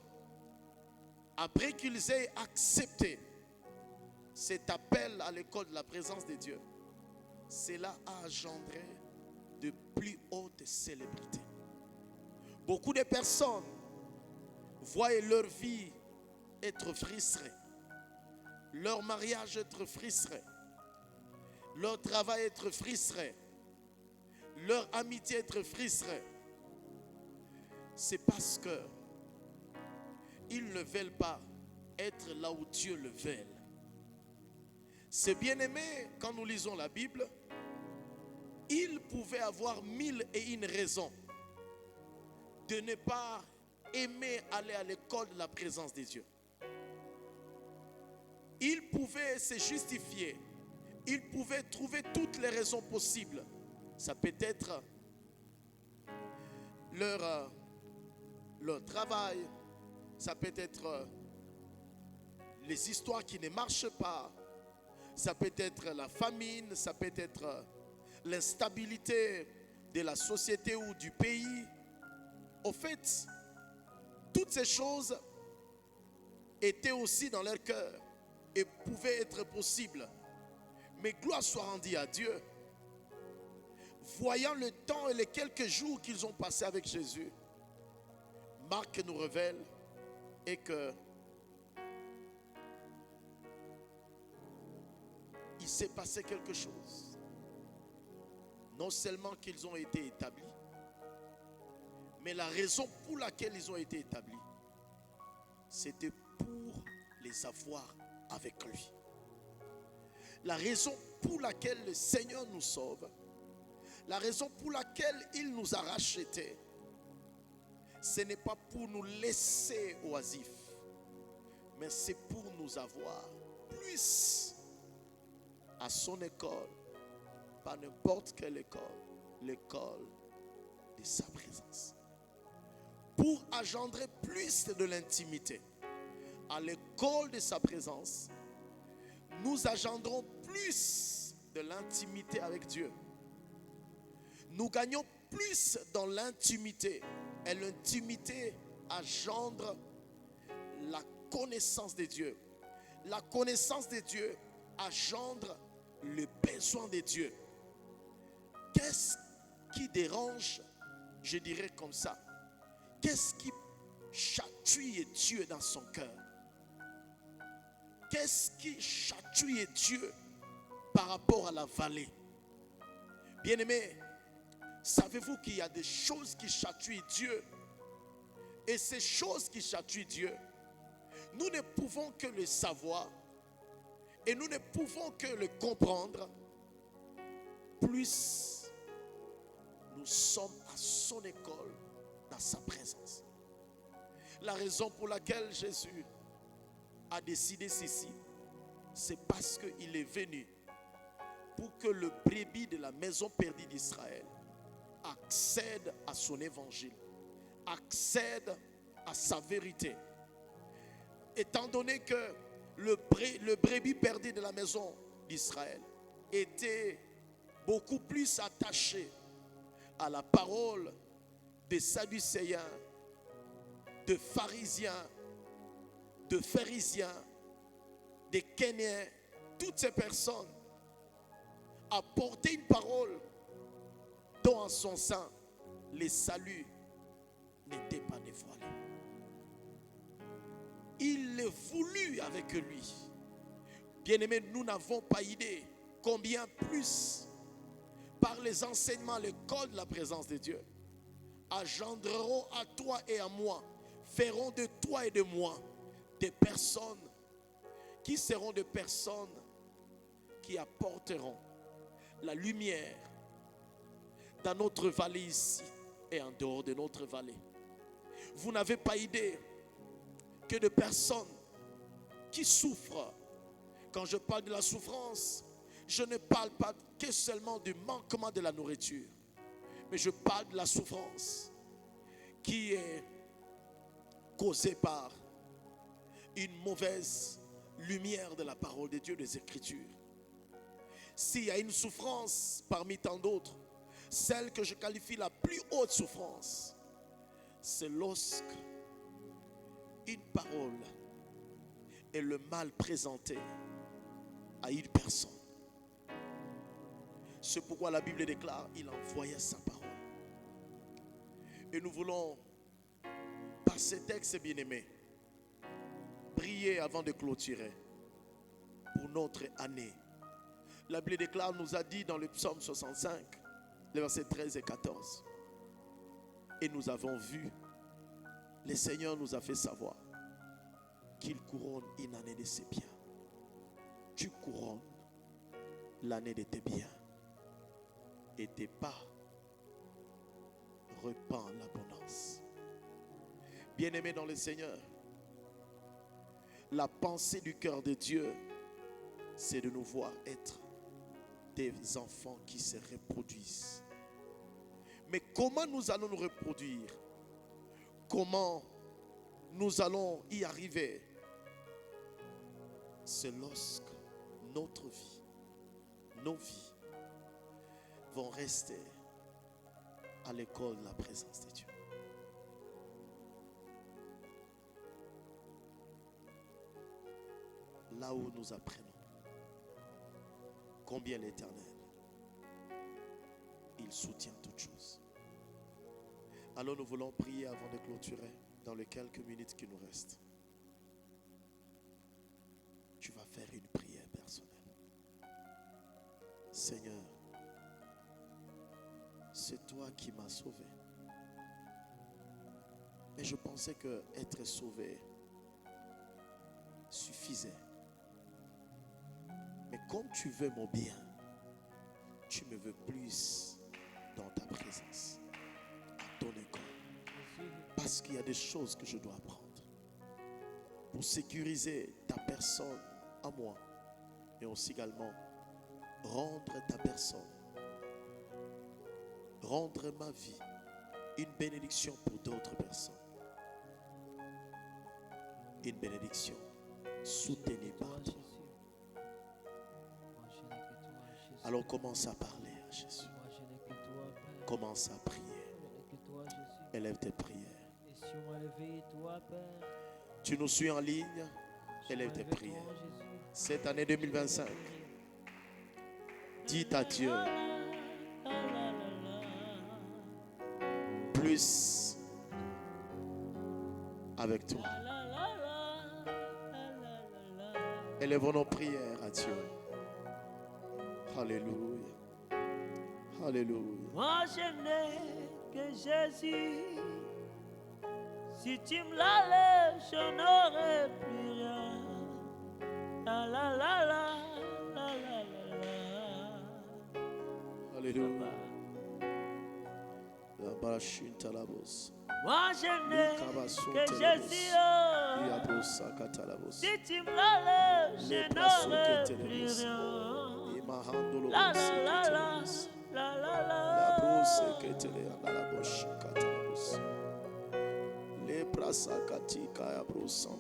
après qu'ils aient accepté cet appel à l'école de la présence de Dieu, cela a engendré de plus hautes célébrités. Beaucoup de personnes voient leur vie être frustrée, leur mariage être frustré, leur travail être frustré, leur amitié être frustrée. C'est parce que ils ne veulent pas être là où Dieu le veut. C'est bien aimé, quand nous lisons la Bible, ils pouvaient avoir 1001 raisons de ne pas aimer aller à l'école de la présence de Dieu. Ils pouvaient se justifier, ils pouvaient trouver toutes les raisons possibles. Ça peut être leur travail, ça peut être les histoires qui ne marchent pas, ça peut être la famine, ça peut être l'instabilité de la société ou du pays. Au fait, toutes ces choses étaient aussi dans leur cœur et pouvaient être possibles. Mais gloire soit rendue à Dieu. Voyant le temps et les quelques jours qu'ils ont passés avec Jésus, Marc nous révèle et que il s'est passé quelque chose. Non seulement qu'ils ont été établis, Mais la raison pour laquelle ils ont été établis, c'était pour les avoir avec lui. La raison pour laquelle le Seigneur nous sauve, la raison pour laquelle il nous a rachetés, ce n'est pas pour nous laisser oisifs, mais c'est pour nous avoir plus à son école, pas n'importe quelle école, l'école de sa présence. Pour engendrer plus de l'intimité à l'école de sa présence, nous engendrons plus de l'intimité avec Dieu. Nous gagnons plus dans l'intimité. Et l'intimité engendre la connaissance de Dieu. La connaissance de Dieu engendre le besoin de Dieu. Qu'est-ce qui dérange, je dirais comme ça, qu'est-ce qui chatouille Dieu dans son cœur? Qu'est-ce qui chatouille Dieu par rapport à la vallée? Bien-aimés, savez-vous qu'il y a des choses qui chatouillent Dieu? Et ces choses qui chatouillent Dieu, nous ne pouvons que le savoir et nous ne pouvons que le comprendre plus nous sommes à son école, dans sa présence. La raison pour laquelle Jésus a décidé ceci, c'est parce qu'il est venu pour que le brebis de la maison perdue d'Israël accède à son évangile, accède à sa vérité. Étant donné que le brebis perdu de la maison d'Israël était beaucoup plus attaché à la parole des Sadducéens, de pharisiens, de pharisiens, des Kéniens, toutes ces personnes apportaient une parole dont en son sein les saluts n'étaient pas dévoilés. Il le voulut avec lui. Bien-aimés, nous n'avons pas idée combien plus par les enseignements, l'école de la présence de Dieu engendreront à toi et à moi, feront de toi et de moi des personnes qui seront des personnes qui apporteront la lumière dans notre vallée ici et en dehors de notre vallée. Vous n'avez pas idée que de personnes qui souffrent. Quand je parle de la souffrance, je ne parle pas que seulement du manquement de la nourriture, mais je parle de la souffrance qui est causée par une mauvaise lumière de la parole de Dieu, des Écritures. S'il y a une souffrance parmi tant d'autres, celle que je qualifie la plus haute souffrance, c'est lorsque une parole est le mal présenté à une personne. C'est pourquoi la Bible déclare, il envoyait sa parole. Et nous voulons, par ces textes bien-aimés, prier avant de clôturer pour notre année. La Bible déclare, nous a dit dans le psaume 65, les versets 13 et 14. Et nous avons vu, le Seigneur nous a fait savoir qu'il couronne une année de ses biens. Tu couronnes l'année de tes biens. Et tes pas répandent l'abondance. Bien-aimés dans le Seigneur, la pensée du cœur de Dieu, c'est de nous voir être des enfants qui se reproduisent. Mais comment nous allons nous reproduire? Comment nous allons y arriver? C'est lorsque notre vie, nos vies, vont rester à l'école de la présence de Dieu. Là où nous apprenons combien l'Éternel, il soutient toutes choses. Alors nous voulons prier avant de clôturer dans les quelques minutes qui nous restent. Tu vas faire une prière personnelle. Seigneur, c'est toi qui m'as sauvé. Mais je pensais que être sauvé suffisait. Mais comme tu veux mon bien, tu me veux plus dans ta présence, à ton école. Parce qu'il y a des choses que je dois apprendre pour sécuriser ta personne à moi, mais aussi également rendre ta personne, rendre ma vie une bénédiction pour d'autres personnes. Une bénédiction soutenue par toi. Alors commence à parler à Jésus. Commence à prier. Élève tes prières. Tu nous suis en ligne. Élève tes prières. Cette année 2025, dis à Dieu plus avec toi. Élevons nos prières à Dieu. Alléluia. Alléluia. Moi je n'ai que Jésus. Si tu me l'enlèves, je n'aurai plus rien. La la la la la la la. Alléluia. Moi je n'ai que Jésus. Si tu me l'enlèves, je n'aurai plus rien. La la la la la la la.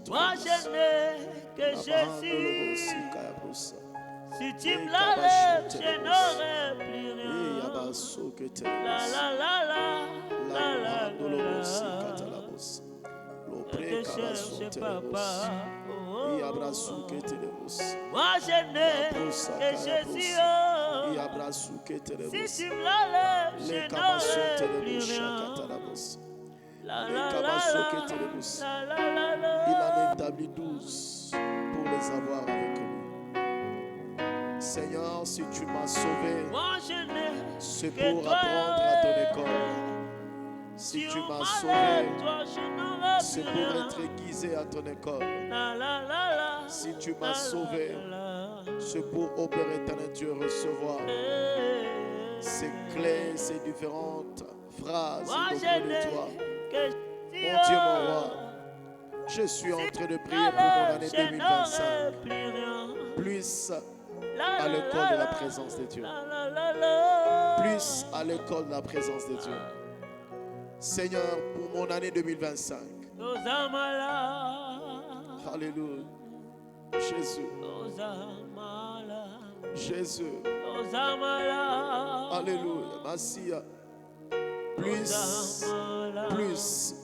Moi je n'ai que Jésus. Si tu me l'enlèves, je n'aurai plus rien. La la la la la la la. Je te cherche papa. Moi je n'ai que Jésus. Si tu me l'enlèves, je n'aurai plus rien. La la la la. Il en établit 12 pour les avoir avec nous. Seigneur, si tu m'as sauvé, c'est pour apprendre à ton école. Si tu m'as sauvé, c'est pour être aiguisé à ton école. Si tu m'as sauvé, c'est pour opérer ton Dieu, recevoir ces clés, ces différentes phrases auprès de toi. Mon Dieu, mon roi, je suis en train de prier pour mon année 2025. Plus à l'école de la présence de Dieu. Plus à l'école de la présence de Dieu. Seigneur, pour mon année 2025. Alléluia. Jésus. Jésus. Alléluia. Merci.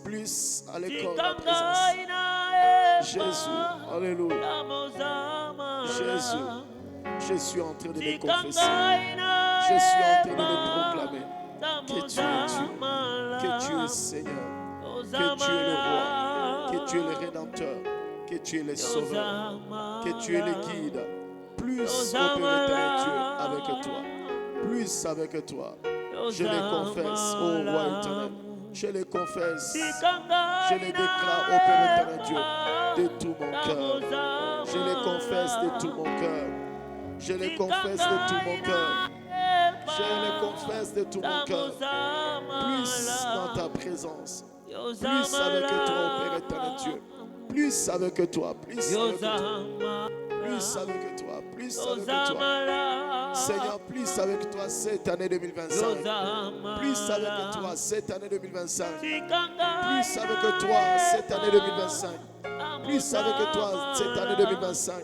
Plus à l'école de la présence. Jésus. Alléluia. Jésus. Je suis en train de le confesser. Je suis en train de le proclamer. Que tu es Dieu. Que tu es Seigneur. Que tu es le roi. Que tu es le rédempteur. Que tu es le sauveur. Que tu es le guide. Plus opérateur Dieu avec toi. Plus avec toi. Je les confesse, ô roi éternel. Je les confesse. Je les déclare opérateur Dieu de tout mon cœur. Je les confesse de tout mon cœur. Je les confesse de tout mon cœur. Je les confesse de tout mon cœur. Plus dans ta présence. Plus avec toi, Père éternel Dieu. Plus avec toi. Plus avec toi. Plus avec toi. Plus avec toi. Seigneur, plus avec toi cette année 2025. Plus avec toi cette année 2025. Plus avec toi cette année 2025. Plus avec toi cette année 2025.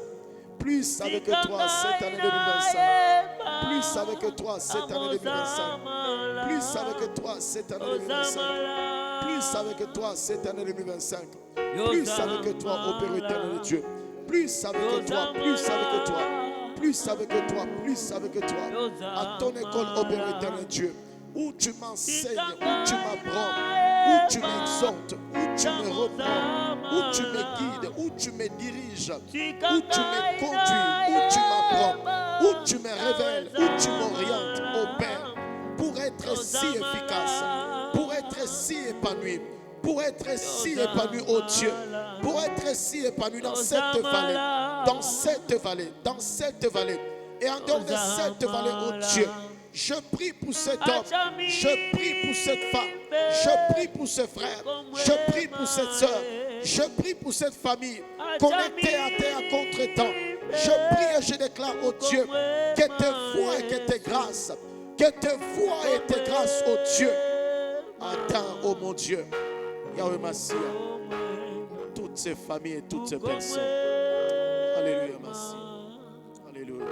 Plus avec toi cette année 2025. Plus avec toi cette année 2025. Plus avec toi cette année 2025. Plus avec toi cette année 2025. Plus avec toi, ô Père éternel de Dieu. Plus avec toi, plus avec toi. Plus avec toi, plus avec toi. À ton école, ô Père éternel de Dieu. Où tu m'enseignes, où tu m'apprends, où tu m'exhortes, où tu me reprends, où tu me guides, où tu me diriges, où tu me conduis, où tu m'apprends, où tu me révèles, où tu m'orientes, ô Père, pour être si efficace, pour être si épanoui, pour être si épanoui, oh Dieu, pour être si épanoui dans cette vallée, dans cette vallée, dans cette vallée. Et en dehors de cette vallée, oh Dieu, je prie pour cet homme, je prie pour cette femme, je prie pour ce frère, je prie pour cette soeur, je prie pour cette famille connectée à terre contre temps. Je prie et je déclare, oh Dieu, que tes voix et que tes grâces, oh Dieu, attends, oh mon Dieu, Yahweh Massia, toutes ces familles et toutes ces personnes. Alléluia, Massia. Alléluia.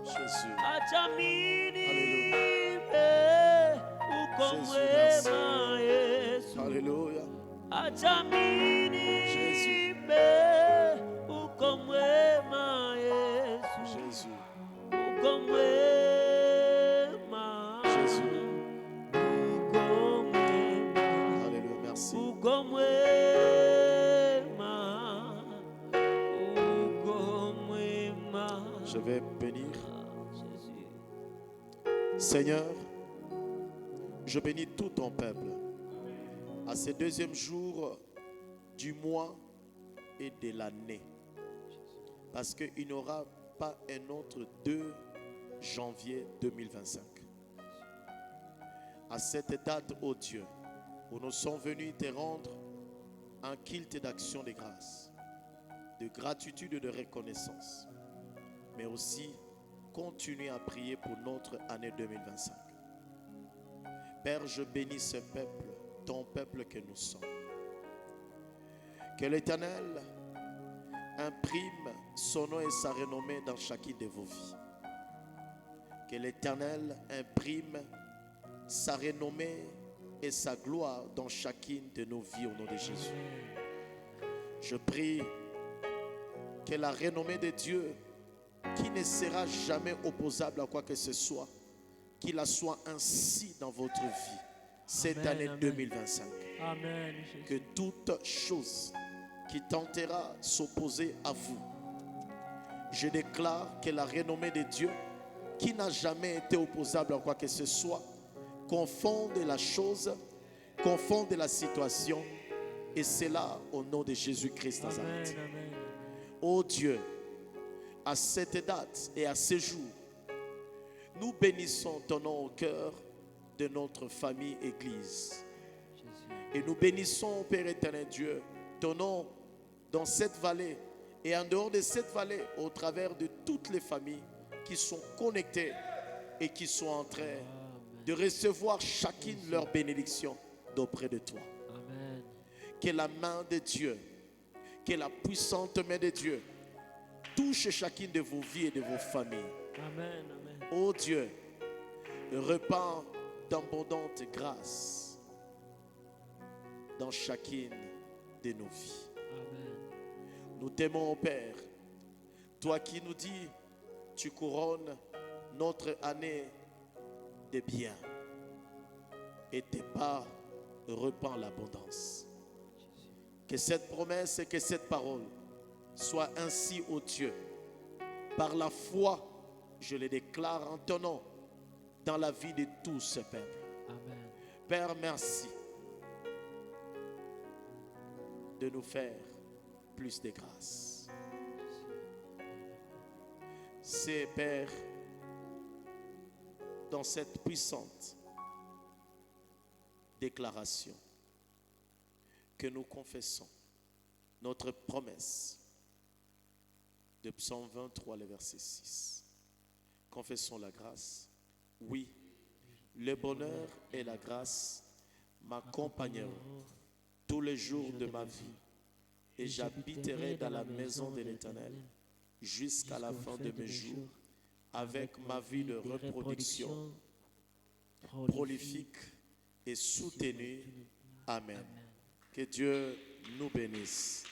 Jésus. Alléluia. Alléluia. Jésus. Jésus. Jésus. Alléluia. Merci. Je vais bénir. Seigneur, je bénis tout ton peuple à ce deuxième jour du mois et de l'année. Parce qu'il n'y aura pas un autre 2 janvier 2025. À cette date, ô Dieu, où nous sommes venus te rendre un culte d'action de grâce, de gratitude et de reconnaissance, mais aussi continuer à prier pour notre année 2025. Père, je bénis ce peuple, ton peuple que nous sommes. Que l'Éternel imprime son nom et sa renommée dans chacune de vos vies. Que l'Éternel imprime sa renommée et sa gloire dans chacune de nos vies au nom de Jésus. Je prie que la renommée de Dieu, qui ne sera jamais opposable à quoi que ce soit, qu'il la soit ainsi dans votre vie cette année 2025. Amen. Que toute chose qui tentera s'opposer à vous, je déclare que la renommée de Dieu, qui n'a jamais été opposable à quoi que ce soit, confonde la chose, confonde la situation, et c'est là au nom de Jésus-Christ Nazareth. Oh Dieu, à cette date et à ce jour, nous bénissons ton nom au cœur de notre famille Église. Et nous bénissons, Père éternel Dieu, ton nom dans cette vallée et en dehors de cette vallée, au travers de toutes les familles qui sont connectées et qui sont en train de recevoir chacune leur bénédiction d'auprès de toi. Amen. Que la main de Dieu, que la puissante main de Dieu touche chacune de vos vies et de vos familles. Amen. Amen. Oh Dieu, repends d'abondante grâce dans chacune de nos vies. Amen. Nous t'aimons, oh Père, toi qui nous dis, tu couronnes notre année de bien et tes pas repens l'abondance. Que cette promesse et que cette parole soient ainsi, ô Dieu. Par la foi, je les déclare en ton nom dans la vie de tout ce peuple. Amen. Père, merci de nous faire plus de grâce. C'est, Père, dans cette puissante déclaration que nous confessons notre promesse de Psaume 23, le verset 6. Confessons la grâce. Oui, le bonheur et la grâce m'accompagneront tous les jours de ma vie, et j'habiterai dans la maison de l'Éternel jusqu'à la fin de mes jours, avec ma vie de reproduction prolifique et soutenue. Amen. Que Dieu nous bénisse.